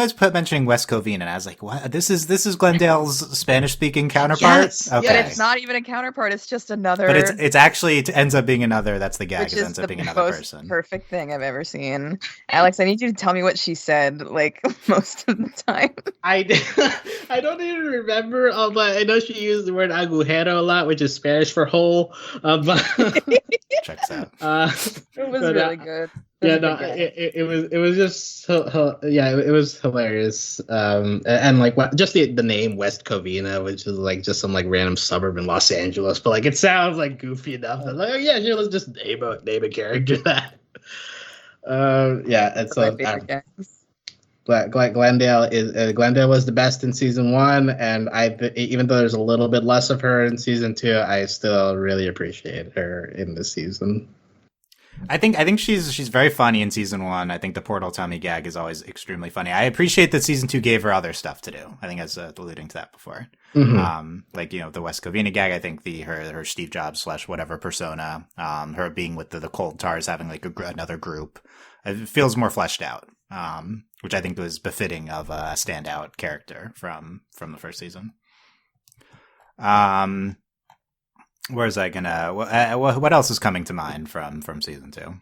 West Covina, and I was like, "What? This is Glendale's Spanish-speaking counterpart." Yes, okay. But it's not even a counterpart. It's just another. But it's actually it ends up being another. That's the gag. Which it ends is up being the another most person. perfect thing I've ever seen. Alex, I need you to tell me what she said, like, most of the time. I don't even remember, but I know she used the word agujero a lot, which is Spanish for hole. But Checks out. It was really good. It was just it was hilarious. And like just the name West Covina, which is like just some like random suburb in Los Angeles, but like it sounds like goofy enough. I'm like, oh yeah, sure, let's just name a character that. It's my favorite gags. Glendale was the best in season 1, and even though there's a little bit less of her in season 2, I still really appreciate her in this season. I think she's very funny in season 1. I think the portal tummy gag is always extremely funny. I appreciate that season 2 gave her other stuff to do. I think I was alluding to that before. Mm-hmm. Like, the West Covina gag. I think her Steve Jobs / whatever persona, her being with the cold tars, having like another group, it feels more fleshed out. Which I think was befitting of a standout character from the first season. Where's I gonna? What else is coming to mind from season 2?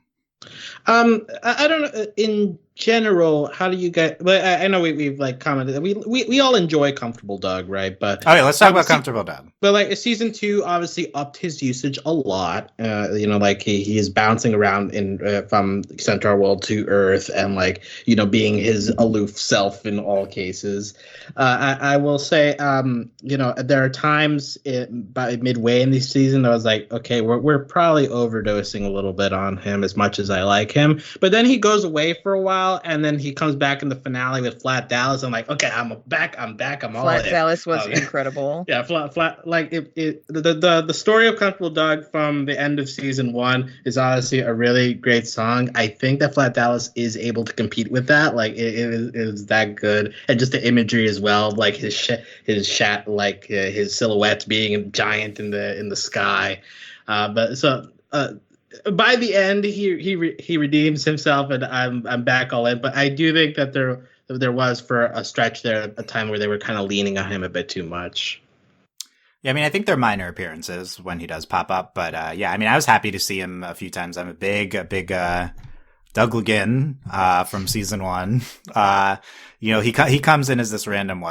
I don't know. In general, how do you guys? Well, I know we've like commented that we all enjoy Comfortable Doug, right? But let's talk about Comfortable Doug. But like season 2 obviously upped his usage a lot. Like he is bouncing around from Centaurworld to Earth, and like being his aloof self in all cases. I will say, there are times by midway in the season I was like, okay, we're probably overdosing a little bit on him as much as I like him. But then he goes away for a while, and then he comes back in the finale with Flat Dallas. I'm like, okay, I'm back, I'm all Flat in. Dallas was incredible. Yeah, flat. Like the story of Comfortable Doug from the end of season 1 is honestly a really great song. I think that Flat Dallas is able to compete with that. Like it is that good, and just the imagery as well, like his silhouette being giant in the sky. By the end, he redeems himself, and I'm back all in. But I do think that there was for a stretch there a time where they were kind of leaning on him a bit too much. Yeah, I mean, I think they're minor appearances when he does pop up, but I mean, I was happy to see him a few times. I'm a big Doug Ligon from season 1. He comes in as this random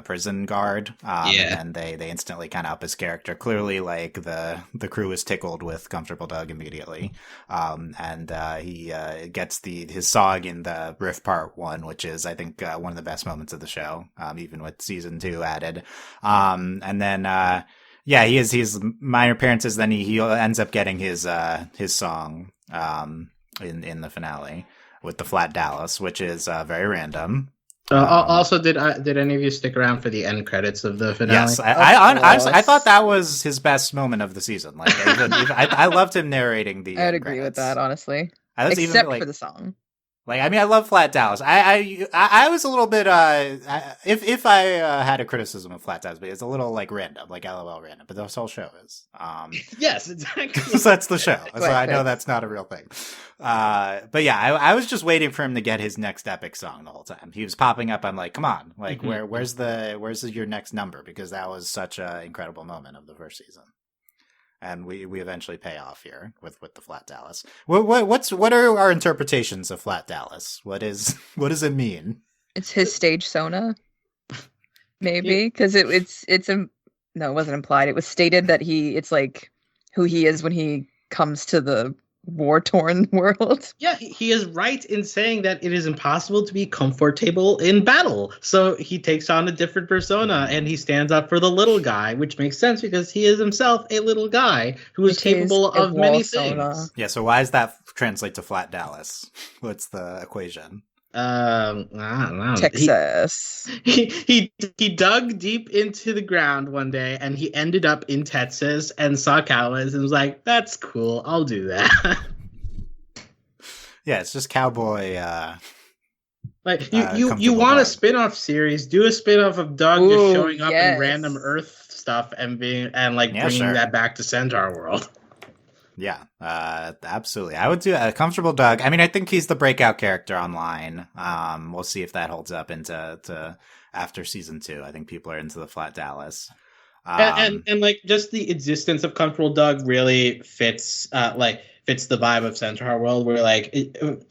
prison guard, and then they instantly kind of up his character. Clearly, like the crew is tickled with Comfortable Doug immediately, and he gets his song in the riff part 1, which is I think one of the best moments of the show, even with season 2 added, and then he has minor appearances. Then he ends up getting his song in the finale with the Flat Dallas, which is very random. Also, did any of you stick around for the end credits of the finale? Yes, I thought that was his best moment of the season. Like, I loved him narrating the. I'd agree with that, honestly. Except for the song. Like, I mean, I love Flat Dallas. I was a little bit if I had a criticism of Flat Dallas, but it's a little like random, like LOL random. But this whole show is. Yes, exactly. So that's the show. So I know that's not a real thing. But yeah, I was just waiting for him to get his next epic song the whole time. He was popping up. I'm like, come on, like where's your next number? Because that was such an incredible moment of the first season. And we eventually pay off here with the Flat Dallas. What are our interpretations of Flat Dallas? What does it mean? It's his stage sona, maybe, because it wasn't implied. It was stated that it's like who he is when he comes to the war-torn world. Yeah, he is right in saying that it is impossible to be comfortable in battle. So he takes on a different persona, and he stands up for the little guy, which makes sense because he is himself a little guy who is capable of many things. Yeah, so why does that translate to Flat Dallas? What's the equation? I don't know. Texas. He dug deep into the ground one day, and he ended up in Texas and saw cowboys and was like, "That's cool. I'll do that." Yeah, it's just cowboy. Like you want a spin-off series? Do a spin-off of Doug just showing up in random Earth stuff and bringing that back to Centaurworld. Yeah, absolutely. I would do a Comfortable Doug. I mean, I think he's the breakout character online. We'll see if that holds up into after season 2. I think people are into the Flat Dallas. And like just the existence of Comfortable Doug really fits fits the vibe of Centaurworld, where like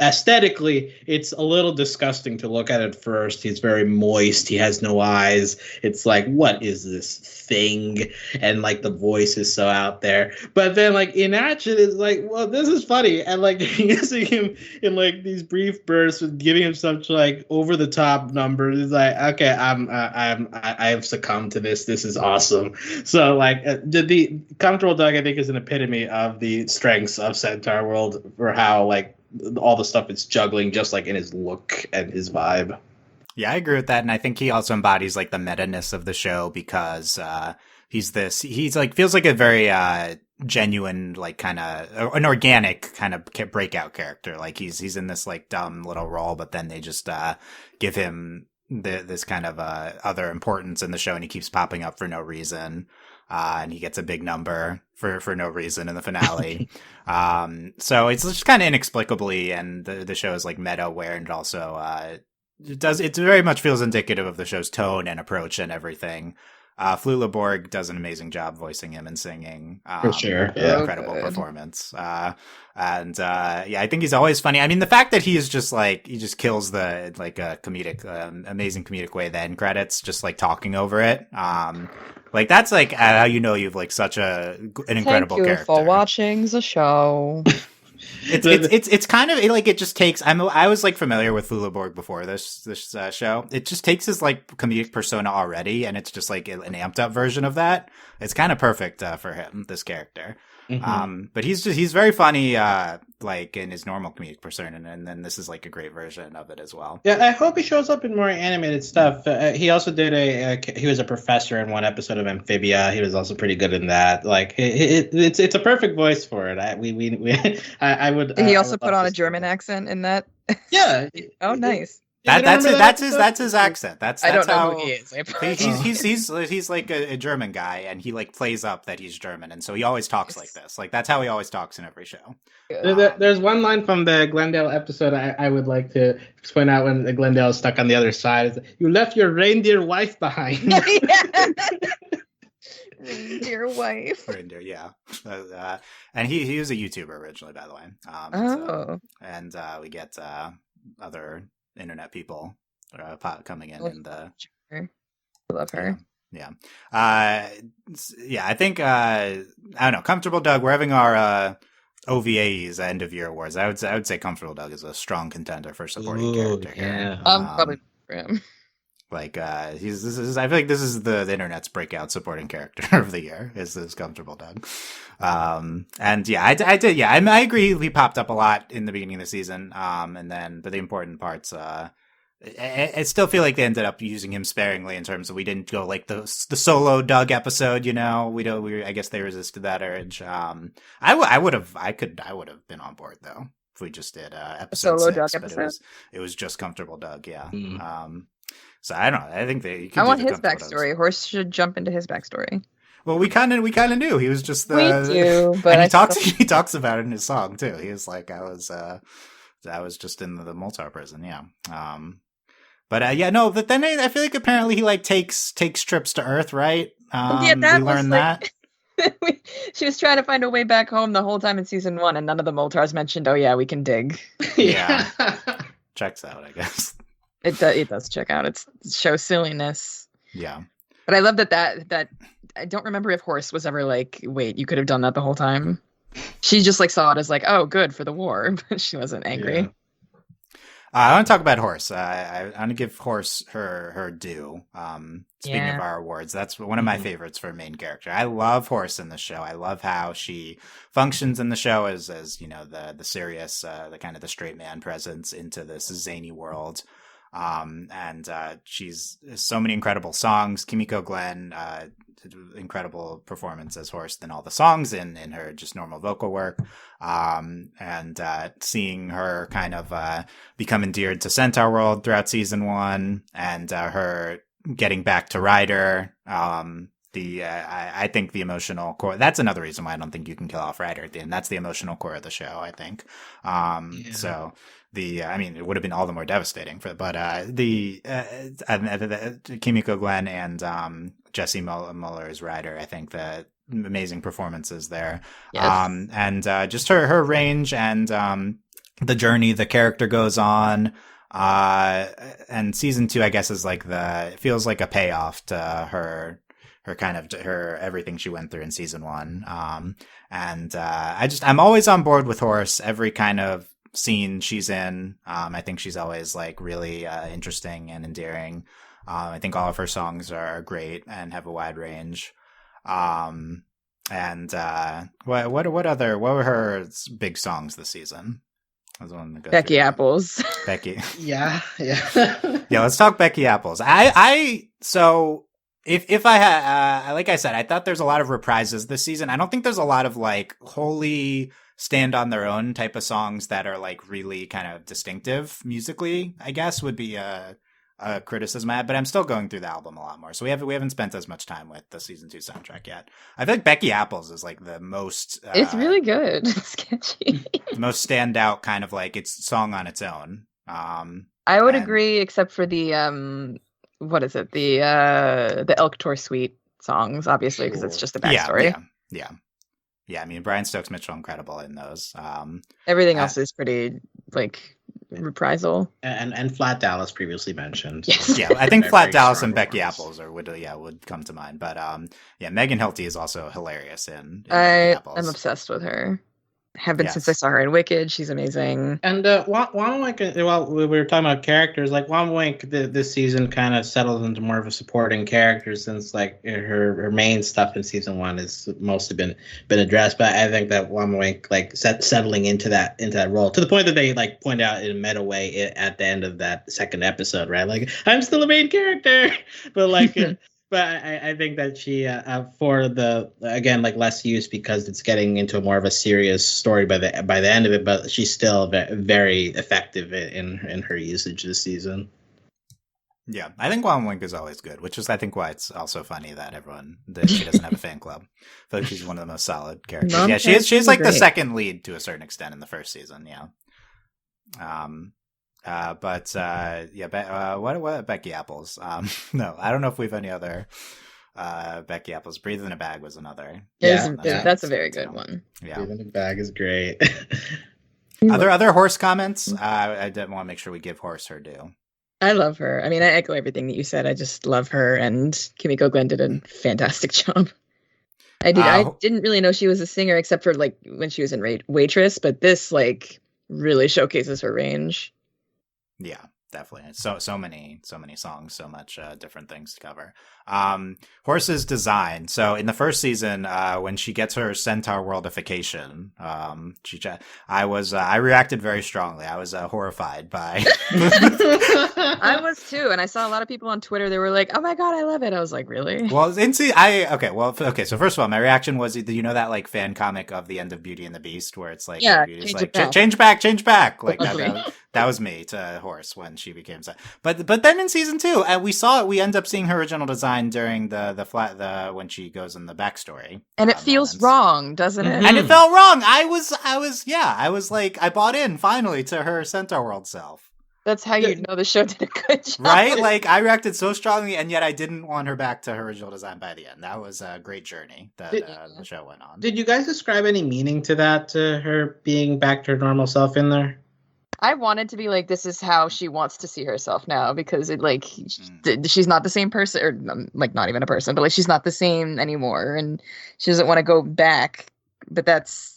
aesthetically it's a little disgusting to look at at first. He's very moist, he has no eyes. It's like, what is this thing? And like the voice is so out there. But then like in action it's like, well, this is funny. And like using him in like these brief bursts with giving him such like over the top numbers, it's like, okay, I've succumbed to this. This is awesome. So like the Comfortable Doug, I think, is an epitome of the strengths of Centaurworld, for how like all the stuff it's juggling, just like in his look and his vibe. Yeah, I agree with that, and I think he also embodies like the meta-ness of the show, because he's like feels like a very genuine, like kind of an organic kind of breakout character. Like he's in this like dumb little role, but then they just give him this kind of other importance in the show, and he keeps popping up for no reason. And he gets a big number for no reason in the finale. So it's just kind of inexplicably, and the show is like meta aware, and it also it very much feels indicative of the show's tone and approach and everything. Flula Borg does an amazing job voicing him and singing. For sure. Yeah. Incredible performance. I think he's always funny. I mean, the fact that he is just like, he just kills the, like, comedic, amazing comedic way, the end credits, just like talking over it. Like, that's like how you know you've like such an incredible character. Thank you for watching the show. It's kind of like, it just takes. I was like familiar with Flula Borg before this show. It just takes his like comedic persona already, and it's just like an amped up version of that. It's kind of perfect for him, this character. Mm-hmm. But he's very funny, like in his normal comedic persona, and then this is like a great version of it as well. Yeah, I hope he shows up in more animated stuff. He also did he was a professor in one episode of Amphibia. He was also pretty good in that. Like it's a perfect voice for it. I would. Did he also put on a German accent in that? Yeah. Oh, nice. That's his accent. I don't know who he is. He's like a German guy, and he like plays up that he's German, and so he always talks like this. Like that's how he always talks in every show. There's one line from the Glendale episode I would like to point out, when Glendale is stuck on the other side. Is, you left your reindeer wife behind. Reindeer wife. Reindeer, yeah. And he was a YouTuber originally, by the way. And we get other internet people coming in the. I love her. Yeah. I think I don't know. Comfortable Doug. We're having our OVA-ies end of year awards. I would say Comfortable Doug is a strong contender for supporting character here. Probably for him. Like I feel like this is the internet's breakout supporting character of the year is Comfortable Doug. And yeah, I did. Yeah, I agree. He popped up a lot in the beginning of the season. But the important parts, I still feel like they ended up using him sparingly in terms of, we didn't go like the solo Doug episode. You know, I guess they resisted that urge. I would have been on board though if we just did episode solo 6, Doug but episode? it was just Comfortable Doug. Yeah. Mm. So I don't know. I think I want his backstory. Horse should jump into his backstory. Well, we kind of knew he was just the. We do, but and he talks about it in his song too. He was like, I was just in the Moltar prison. Yeah. But then I feel like apparently he like takes trips to Earth, right? Yeah, that we learned that. She was trying to find a way back home the whole time in season 1, and none of the Moltars mentioned, "Oh yeah, we can dig." Yeah. Checks out, I guess. It does check out. It shows silliness. Yeah. But I love that I don't remember if Horse was ever like, wait, you could have done that the whole time. She just like saw it as like, oh, good for the war, but she wasn't angry. Yeah. I want to talk about Horse. I want to give Horse her due. Speaking of our awards, that's one of my favorites for a main character. I love Horse in the show. I love how she functions in the show as you know, the serious, the kind of the straight man presence into this zany world. And she's so many incredible songs. Kimiko Glenn, incredible performance as Horse than all the songs in her just normal vocal work. And seeing her kind of become endeared to Centaurworld throughout season 1, and her getting back to Ryder, I think the emotional core, that's another reason why I don't think you can kill off Ryder at the end. That's the emotional core of the show, I think. So I mean, it would have been all the more devastating Kimiko Glenn and Jesse Muller's Ryder, I think that amazing performances there. Yes. And just her range and the journey the character goes on. And season 2, I guess, is like it feels like a payoff to her everything she went through in season 1. I'm always on board with Horse. Every kind of scene she's in, I think she's always like really interesting and endearing. I think all of her songs are great and have a wide range. What were her big songs this season? Becky Apples. Becky. Yeah. Yeah, let's talk Becky Apples. So if I had, like I said, I thought there's a lot of reprises this season. I don't think there's a lot of like wholly stand on their own type of songs that are like really kind of distinctive musically, I guess would be a criticism I had, but I'm still going through the album a lot more. So we haven't spent as much time with the season 2 soundtrack yet. I feel like Becky Apples is like the most it's really good. It's catchy. The most standout kind of like it's song on its own. I would agree, except for the what is it? The Elk Tour Suite songs, obviously, because it's just a backstory. Yeah. I mean, Brian Stokes Mitchell incredible in those. Everything else is pretty like reprisal. And Flat Dallas previously mentioned. Yes. Yeah, I think Flat Dallas and Becky Apples would come to mind. But Megan Hilty is also hilarious in Becky Apples. I'm obsessed with her. Have been since I saw her in Wicked. She's amazing. And Wamwink, well, we were talking about characters. Like Wamwink, this season kind of settles into more of a supporting character since like her main stuff in season 1 has mostly been addressed. But I think that Wamwink like settling into that role to the point that they like point out in a meta way at the end of that second episode, right? Like I'm still a main character, but like. But I think that she, for the again like less use because it's getting into more of a serious story by the end of it. But she's still very effective in her usage this season. Yeah, I think Wamwink is always good, which is I think why it's also funny that she doesn't have a fan club. I feel like she's one of the most solid characters. She's like the second lead to a certain extent in the first season. Yeah. What Becky Apples? No, I don't know if we have any other Becky Apples. Breathe in a Bag was another. That's a very good one. Yeah, Breathe in a Bag is great. Other Horse comments? I did want to make sure we give Horse her due. I love her. I mean, I echo everything that you said. I just love her, and Kimiko Glenn did a fantastic job. I didn't really know she was a singer except for like when she was in Waitress, but this like really showcases her range. Yeah, definitely. So many songs, so much different things to cover. Horse's design. So in the first season, when she gets her Centaurworldification, I reacted very strongly. I was horrified by. I was too, and I saw a lot of people on Twitter. They were like, "Oh my god, I love it!" I was like, "Really?" Well, So first of all, my reaction was, do you know that like fan comic of the end of Beauty and the Beast, where it's like, change back, like that was me to Horse when she became so. But then in season 2, we end up seeing her original design during the when she goes in the backstory, and it feels wrong, doesn't it? And it felt wrong. I was like, I bought in finally to her Centaurworld self. That's how you know the show did a good job. Right? Like, I reacted so strongly, and yet I didn't want her back to her original design by the end. That was a great journey that the show went on. Did you guys ascribe any meaning to that, to her being back to her normal self in there? I wanted to be like, this is how she wants to see herself now, because it like she's not the same person, or like not even a person, but like she's not the same anymore, and she doesn't want to go back. But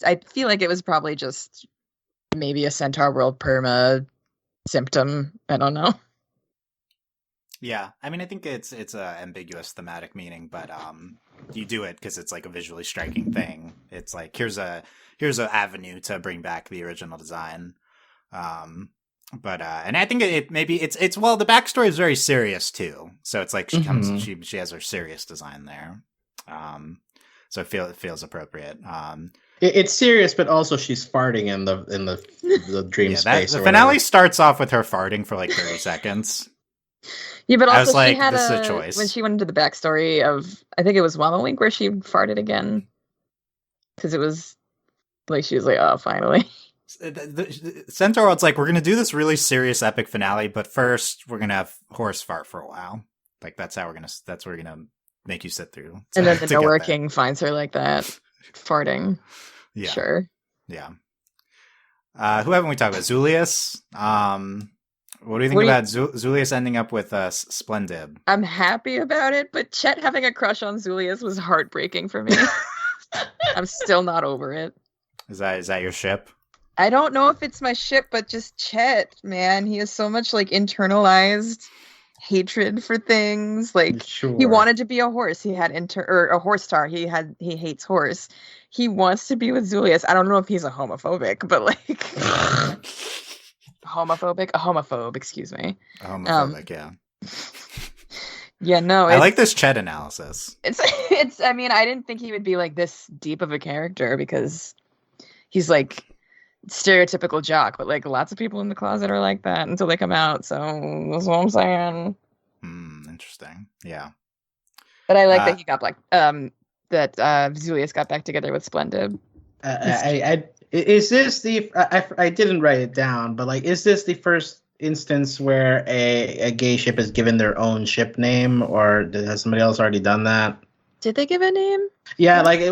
I feel like it was probably just maybe a Centaurworld perma symptom. I don't know. Yeah, I mean, I think it's a ambiguous thematic meaning, but you do it because it's like a visually striking thing. It's like here's a avenue to bring back the original design. And I think it's the backstory is very serious too. So it's like she has her serious design there. So it feels appropriate. It's serious, but also she's farting in the dream space. The finale starts off with her farting for like 30 seconds. Yeah, but I was also she like, had this is a when choice. she went into the backstory of, I think it was Wama Wink where she farted again. Because it was like, she was like, oh, finally. Centaurworld's like, we're gonna do this really serious epic finale, but first we're gonna have horse fart for a while. Like that's what we're gonna make you sit through. And then the to get Nowhere there. King finds her like that, farting. Yeah. Sure. Yeah. Who haven't we talked about? Zulius. What do you think about Zulius ending up with Splendid? I'm happy about it, but Chet having a crush on Zulius was heartbreaking for me. I'm still not over it. Is that your ship? I don't know if it's my ship, but just Chet, man. He has so much like internalized hatred for things. Like he wanted to be a horse. He had or a horse star. He hates horse. He wants to be with Zulius. I don't know if he's a homophobic, but like a homophobe, excuse me. A homophobic, yeah. Yeah, no. I like this Chet analysis. It's I mean, I didn't think he would be like this deep of a character because he's like stereotypical jock, but like lots of people in the closet are like that until they come out. So that's what I'm saying. Interesting. Yeah. But I like that he got that Zulius got back together with Splendid. Is this the? I didn't write it down, but like, is this the first instance where a gay ship is given their own ship name, or has somebody else already done that? Did they give a name? Yeah, like they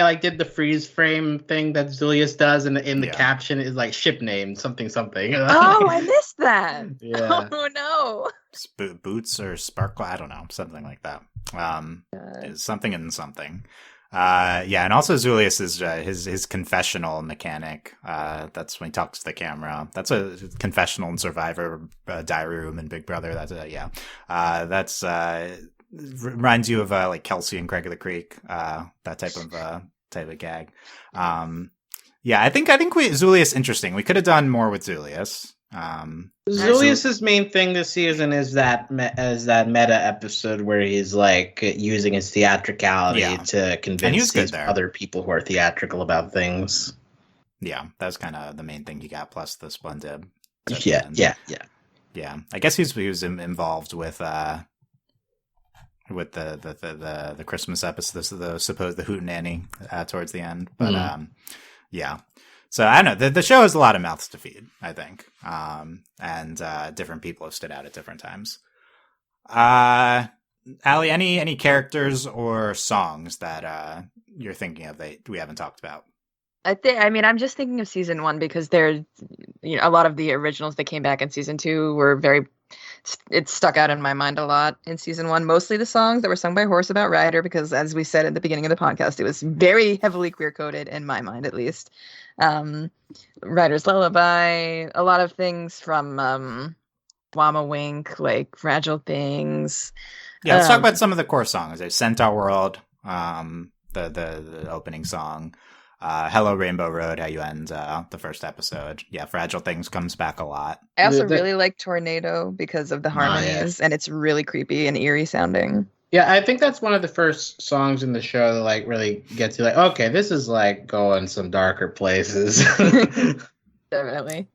like did the freeze frame thing that Zulius does, and in the caption is like ship name something. Oh, I missed that. Yeah. Oh no. Boots or sparkle? I don't know, something like that. Something and something. Yeah, and also Zulius is his confessional mechanic. That's when he talks to the camera. That's a confessional in Survivor, Diary Room, and Big Brother. That's reminds you of like Kelsey and Craig of the Creek. That type of gag. Yeah, I think Zulius interesting. We could have done more with Zulius. Zulius's main thing this season is that meta episode where he's like using his theatricality to convince these other people who are theatrical about things. Yeah, that's kind of the main thing he got. Plus the Splendid. Yeah. I guess he was involved with the Christmas episode, the Hootenanny towards the end, but yeah. So I don't know. The show has a lot of mouths to feed, I think, and different people have stood out at different times. Aly, any characters or songs that you're thinking of that we haven't talked about? I'm just thinking of season 1 because a lot of the originals that came back in season 2 were it stuck out in my mind a lot in season 1. Mostly the songs that were sung by Horse about Ryder, because as we said at the beginning of the podcast, it was very heavily queer coded in my mind, at least. Ryder's Lullaby, a lot of things from Wama Wink, like Fragile Things. Yeah, let's talk about some of the core songs. There's Centaurworld, the opening song. Hello Rainbow Road, how you end the first episode. Yeah, Fragile Things comes back a lot. I also really like Tornado because of the harmonies, and it's really creepy and eerie sounding. Yeah, I think that's one of the first songs in the show that like really gets you like, okay, this is like going some darker places. Definitely.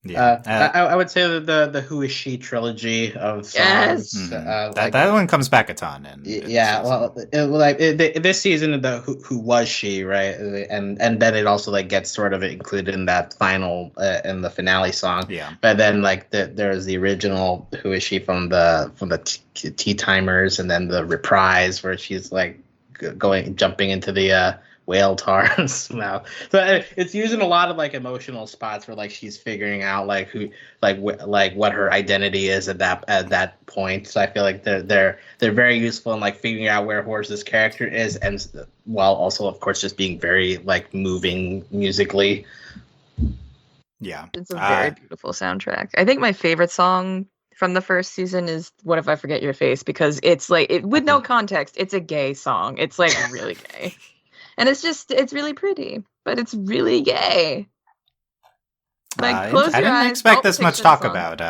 Yeah, I would say that the Who Is She trilogy of songs. That one comes back a ton. This season the Who Was She, right? And then it also like gets sort of included in that final in the finale song. Yeah. But then like there's the original Who Is She from the Tea Timers, and then the reprise where she's like jumping into the whale tar's mouth. So it's using a lot of like emotional spots where like she's figuring out like who what her identity is at that point. So I feel like they're very useful in like figuring out where Horse's character is, and while also of course just being very like moving musically. Yeah, it's a very beautiful soundtrack. I think my favorite song from the first season is What If I Forget Your Face, because it's like with no context, it's a gay song. It's like really gay. And it's really pretty, but it's really gay. Like, close your eyes. I didn't expect this much talk about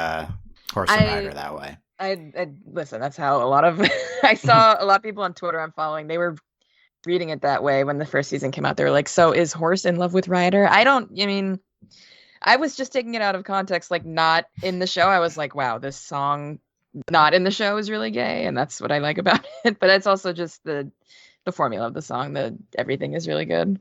Horse and Rider that way. I listen, that's how a lot of I saw a lot of people on Twitter I'm following, they were reading it that way when the first season came out. They were like, so is Horse in love with Rider? I was just taking it out of context, like not in the show. I was like, wow, this song not in the show is really gay, and that's what I like about it. But it's also just the formula of the song. That everything is really good.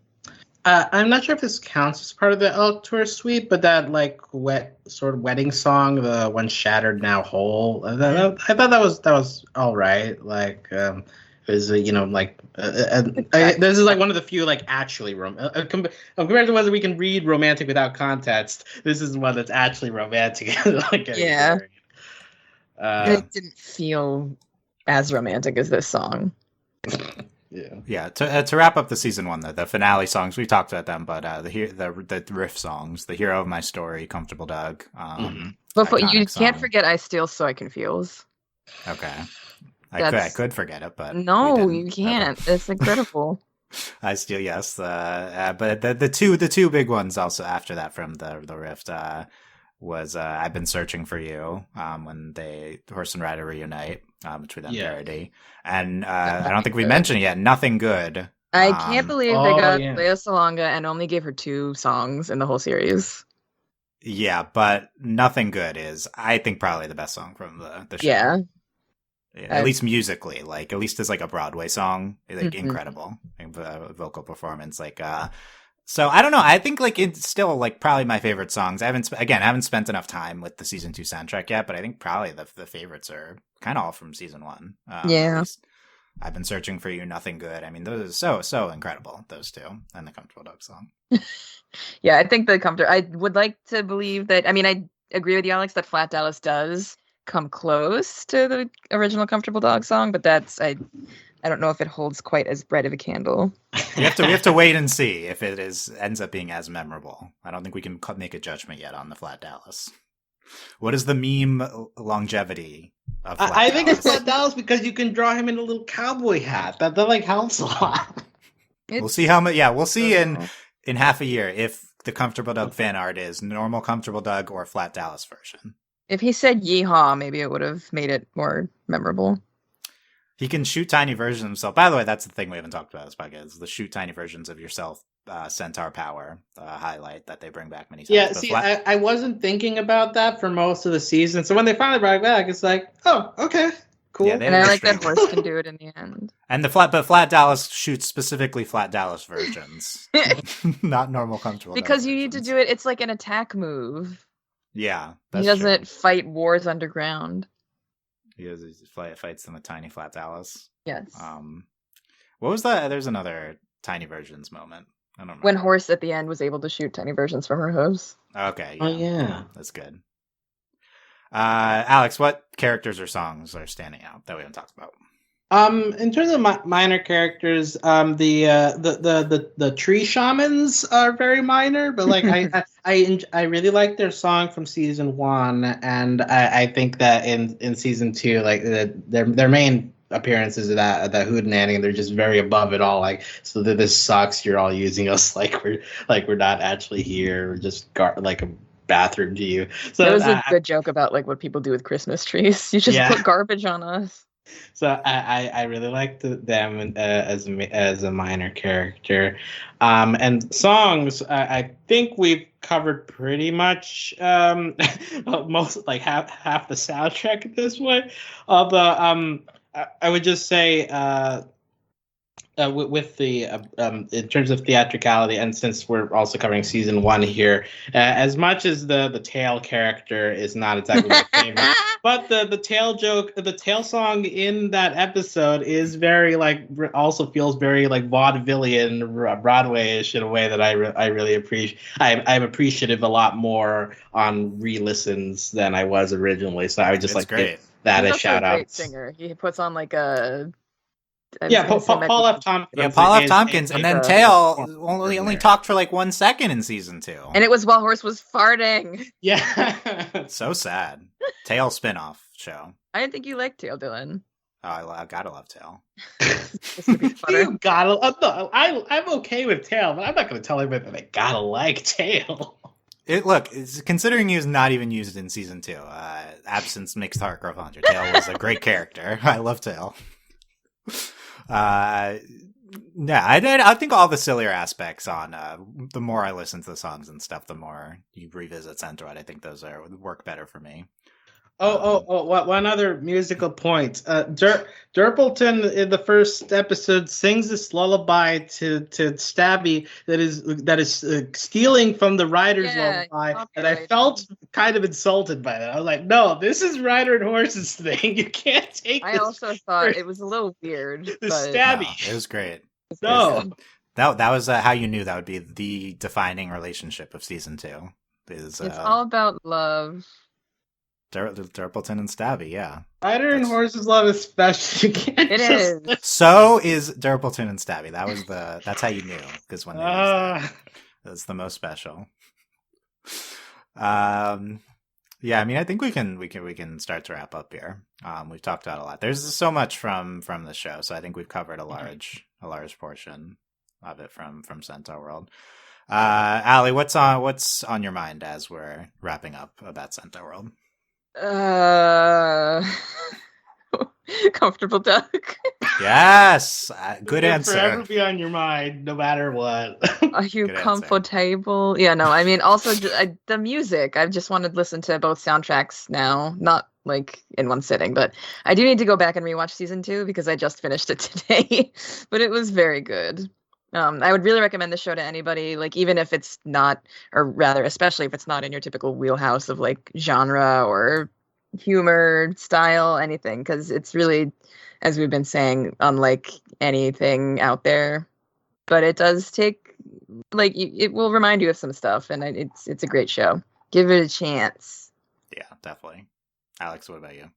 I'm not sure if this counts as part of the Elk Tour suite, but that like wet sort of wedding song, the one shattered now whole. I thought that was all right. Like, it was this is like one of the few like actually compared to whether we can read romantic without context. This is one that's actually romantic. Like, Yeah, it didn't feel as romantic as this song. Yeah. To wrap up the season one, the finale songs, we talked about them, but the riff songs, the hero of my story, Comfortable Doug. But you can't forget I Steal So I Can Feels. Okay, I could forget it, but no, you can't. Okay. It's incredible. I Steal, yes, but the two big ones also after that from the rift was I've Been Searching for You, when Horse and Rider reunite, which we then parody. And I don't think we mentioned yet, Nothing Good. I can't believe they got Lea Salonga and only gave her 2 songs in the whole series. Yeah, but Nothing Good is, I think, probably the best song from the show. Yeah. At least musically, like, at least as like a Broadway song, like, incredible vocal performance, like, so I don't know. I think like it's still like probably my favorite songs. I haven't spent enough time with the season 2 soundtrack yet, but I think probably the favorites are kind of all from season 1. Yeah, I've Been Searching for You, Nothing Good. I mean, those are so incredible. Those 2, and the Comfortable Dog song. Yeah, I think I would like to believe that. I mean, I agree with you, Alex, that Flat Dallas does come close to the original Comfortable Dog song, but I don't know if it holds quite as bright of a candle. We have to wait and see if it ends up being as memorable. I don't think we can make a judgment yet on the Flat Dallas. What is the meme longevity of Flat I think it's Flat Dallas because you can draw him in a little cowboy hat. That like helps a lot. We'll see how much. Yeah, we'll see in half a year if the Comfortable Doug fan art is normal Comfortable Doug or Flat Dallas version. If he said yeehaw, maybe it would have made it more memorable. He can shoot tiny versions of himself. By the way, that's the thing we haven't talked about this podcast, is the shoot tiny versions of yourself Centaur power highlight that they bring back many times. Yeah, see, I wasn't thinking about that for most of the season. So when they finally brought it back, it's like, oh, okay, cool. Yeah, and I like that Horse can do it in the end. And Flat Dallas shoots specifically Flat Dallas versions, not normal Comfortable. Because you need to do it. It's like an attack move. Yeah, he doesn't fight wars underground. He fights them with tiny Flat Dallas. Yes. What was that? There's another tiny versions moment. I don't remember. When Horse at the end was able to shoot tiny versions from her hooves. Okay. Yeah. Oh yeah, that's good. Alex, what characters or songs are standing out that we haven't talked about? In terms of minor characters, the tree shamans are very minor, but like I really like their song from season 1, and I think that in season 2, like their main appearances of that hootenanny, and they're just very above it all. Like, so that this sucks. You're all using us like we're not actually here. We're just like a bathroom to you. So that was a good joke about like what people do with Christmas trees. You just put garbage on us. So I really liked them as a minor character, and songs. I think we've covered pretty much most, like half the soundtrack at this point. Although I would just say with the in terms of theatricality, and since we're also covering season 1 here, as much as the tail character is not exactly my favorite, but the tail song in that episode is very like also feels very like vaudevillian, Broadway-ish in a way that I really appreciate. I'm appreciative a lot more on re-listens than I was originally, so I would just give that a shout out. Great singer. He puts on like a Paul F. Tompkins. Yeah, Paul F. Tompkins, and then Tail only talked for like 1 second in season 2, and it was while Horse was farting. Yeah, so sad. Tail spinoff show. I didn't think you liked Tail, Dylan. Oh, I gotta love Tail. You gotta. I'm okay with Tail, but I'm not gonna tell anybody that I gotta like Tail. Considering he was not even used in season 2, absence makes the heart grow fonder. Tail was a great character. I love Tail. I think all the sillier aspects on the more I listen to the songs and stuff, the more you revisit Centaurworld, I think those work better for me. One other musical point. Durpleton in the first episode sings this lullaby to Stabby that is stealing from the writer's lullaby, and I felt kind of insulted by that. I was like, no, this is Ryder and Horse's thing. You can't take this. I also thought it was a little weird. The Stabby. No, it was great. No. That was how you knew that would be the defining relationship of season 2. It's all about love. Durpleton and Stabby, yeah. Ryder and Horse's love is special. It is. So is Durpleton and Stabby. That's how you knew, because when they used that, that's the most special. Yeah, I mean, I think we can start to wrap up here. We've talked about a lot. There's so much from the show, so I think we've covered a large portion of it from Centaurworld. Aly, what's on your mind as we're wrapping up about Centaurworld? Comfortable duck. Yes, good answer. Forever be on your mind, no matter what. Are you comfortable? Yeah, no. I mean, also the music. I just wanted to listen to both soundtracks now, not like in one sitting, but I do need to go back and rewatch season 2 because I just finished it today. But it was very good. I would really recommend the show to anybody, like even if it's not, or rather, especially if it's not in your typical wheelhouse of like genre or humor, style, anything, because it's really, as we've been saying, unlike anything out there. But it does take, like, it will remind you of some stuff, and it's a great show. Give it a chance. Yeah, definitely. Alex, what about you?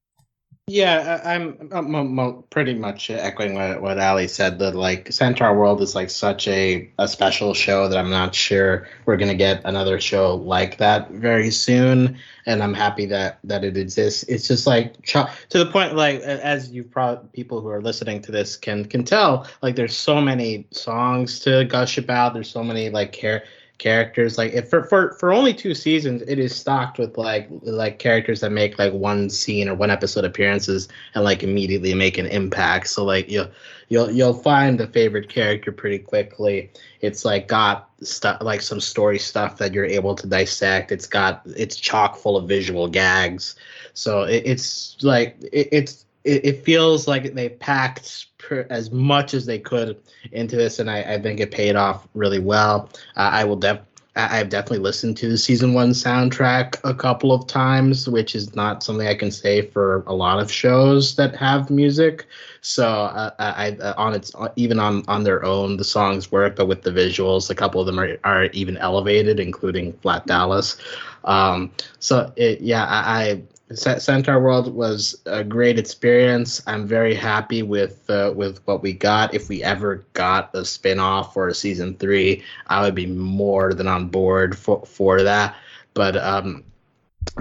Yeah, I'm pretty much echoing what Aly said, that like Centaurworld is like such a special show that I'm not sure we're going to get another show like that very soon. And I'm happy that it exists. It's just like to the point, like, as you've probably, people who are listening to this can tell, like there's so many songs to gush about. There's so many like characters, like if for only 2 seasons, it is stocked with like characters that make like one scene or one episode appearances and like immediately make an impact. So like you'll find a favorite character pretty quickly. It's like got stuff like some story stuff that you're able to dissect. It's chock full of visual gags. So it's like it feels like they packed as much as they could into this, and I think it paid off really well. I've definitely listened to the season 1 soundtrack a couple of times, which is not something I can say for a lot of shows that have music. So even on their own, the songs work, but with the visuals, a couple of them are even elevated, including Flat Dallas. Centaurworld was a great experience. I'm very happy with what we got. If we ever got a spin-off or a season 3, I would be more than on board for that. But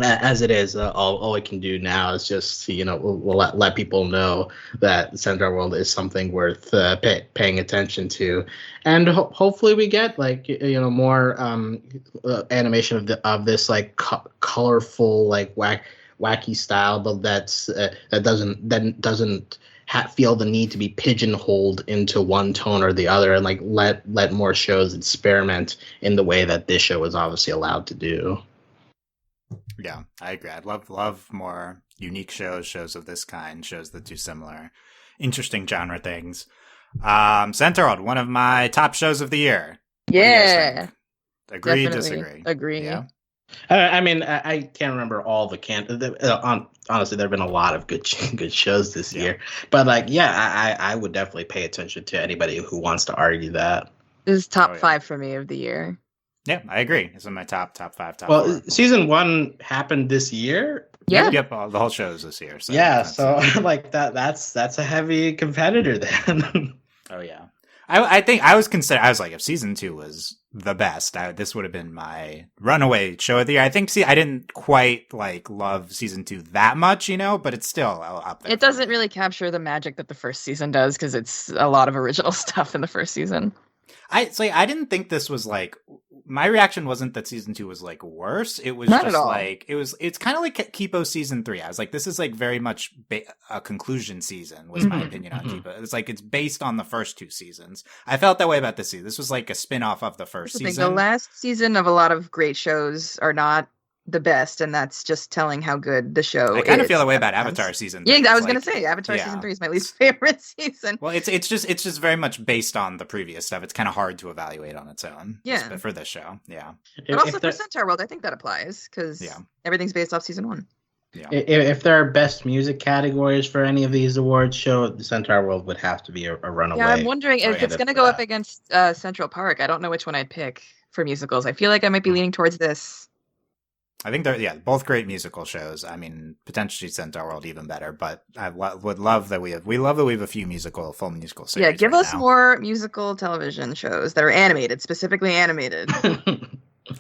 as it is, all we can do now is just we'll let people know that Centaurworld is something worth paying attention to, and hopefully we get more animation of this like colorful like wacky style, but that doesn't feel the need to be pigeonholed into one tone or the other, and like let more shows experiment in the way that this show is obviously allowed to do. Yeah, I agree. I'd love more unique shows of this kind, shows that do similar, interesting genre things. Centaurworld, one of my top shows of the year. Yeah. Agree, Definitely. disagree? Agree. Yeah. I mean, I can't remember all the honestly, there have been a lot of good shows this year, but like, yeah, I would definitely pay attention to anybody who wants to argue that. This is top 5 for me of the year. Yeah, I agree. It's in my top 5, top 4. Season 1 happened this year. Yeah. Yep. The whole show is this year. So yeah. So like that's a heavy competitor then. Oh yeah. I think I was like, if season 2 was the best, this would have been my runaway show of the year. I think, I didn't quite like love season 2 that much, but it's still up there. It doesn't really capture the magic that the first season does, because it's a lot of original stuff in the first season. I didn't think this was like, my reaction wasn't that season 2 was like worse. It was Not just at all. like, it's kind of like Kipo season 3. I was like, this is like very much a conclusion season, was my opinion on Kipo. It's like, it's based on the first 2 seasons. I felt that way about this season. This was like a spin-off of the first season. The last season of a lot of great shows are not the best, and that's just telling how good the show I kind of is. feel that way in about sense. Avatar season 3. Yeah, I It's was gonna like- say Avatar yeah. season 3 is my least favorite season. Well, it's just very much based on the previous stuff. It's kind of hard to evaluate on its own. Yeah. For this show, yeah. But also for Centaurworld, I think that applies because Yeah. everything's based off season 1. Yeah. If there are best music categories for any of these awards show, the Centaurworld would have to be a runaway. Yeah, I'm wondering if it's going to go up that. against Central Park. I don't know which one I'd pick for musicals. I feel like I might be leaning towards this. I think they're both great musical shows. I mean, potentially Centaurworld even better, but I would love that we have a few full musical series. Yeah, give right us now. more musical television shows that are animated, specifically animated.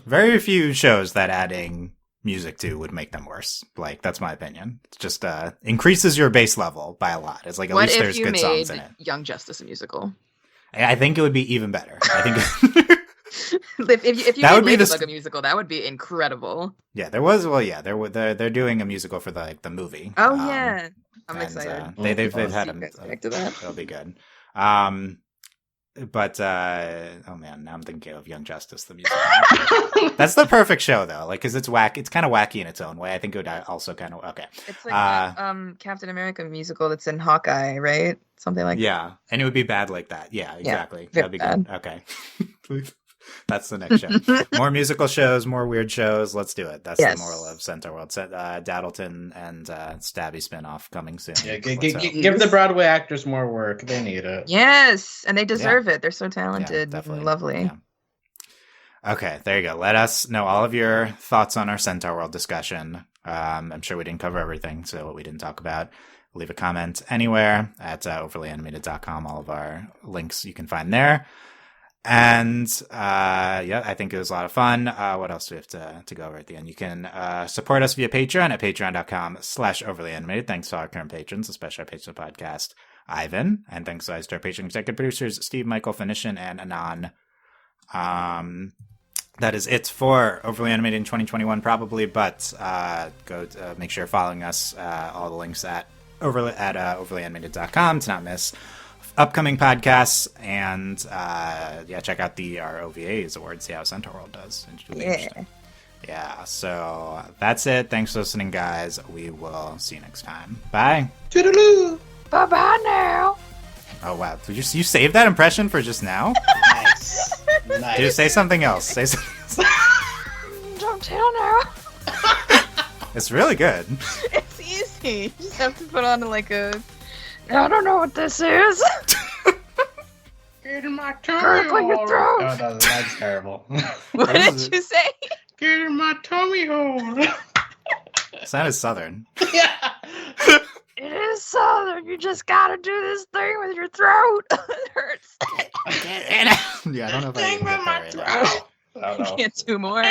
Very few shows that adding music to would make them worse. Like, that's my opinion. It just increases your base level by a lot. It's like at least there's good songs in it. Young Justice a musical? I think it would be even better. I think if you That made would be Ladybug a musical, that would be incredible. yeah, there was. Well, yeah, they're doing a musical for the movie. Oh yeah, I'm and, excited. they've I'll had see you guys a, back to that. It'll be good. But oh man, now I'm thinking of Young Justice the musical. That's the perfect show though, like because it's wacky. It's kind of wacky in its own way. I think it would also kind of okay. It's like that, Captain America musical that's in Hawkeye, right? Something like Yeah, and it would be bad like that. Yeah, exactly. very That'd be bad. good. Okay. That's the next show. More musical shows, more weird shows. Let's do it. That's Yes. the moral of Centaurworld. Daddleton and Stabby spinoff coming soon. Yeah, Let's hope. give the Broadway actors more work. They need it. Yes, and they deserve it. They're so talented definitely. and lovely. Yeah. Okay, there you go. Let us know all of your thoughts on our Centaurworld discussion. I'm sure we didn't cover everything, so what we didn't talk about. Leave a comment anywhere at overlyanimated.com. All of our links you can find there. And I think it was a lot of fun. What else do we have to go over at the end? You can support us via Patreon at patreon.com/overlyanimated. Thanks to our current patrons, especially our patron of the podcast, Ivan. And thanks to our patron executive producers, Steve, Michael, Finishin, and Anon. That is it for Overly Animated in 2021, probably, but go make sure you're following us. All the links at overlyanimated.com to not miss upcoming podcasts, and check out our OVA-ies awards, see how Centaurworld does. Yeah, so that's it. Thanks for listening, guys. We will see you next time. Bye. Toodaloo. Bye-bye now. Oh, wow. Did you save that impression for just now? Nice. Dude, say something else. Say something else. Don't tell now. It's really good. It's easy. You just have to put on like a... I don't know what this is. Get in my tummy Clear your hole. throat. Oh, no, that's terrible. What did you say? Get in my tummy hole. Sounded southern. Yeah. It is southern. You just gotta do this thing with your throat. It hurts. Yeah, I don't know if I Thing can with get my there right now. throat. I don't know. Can't do more.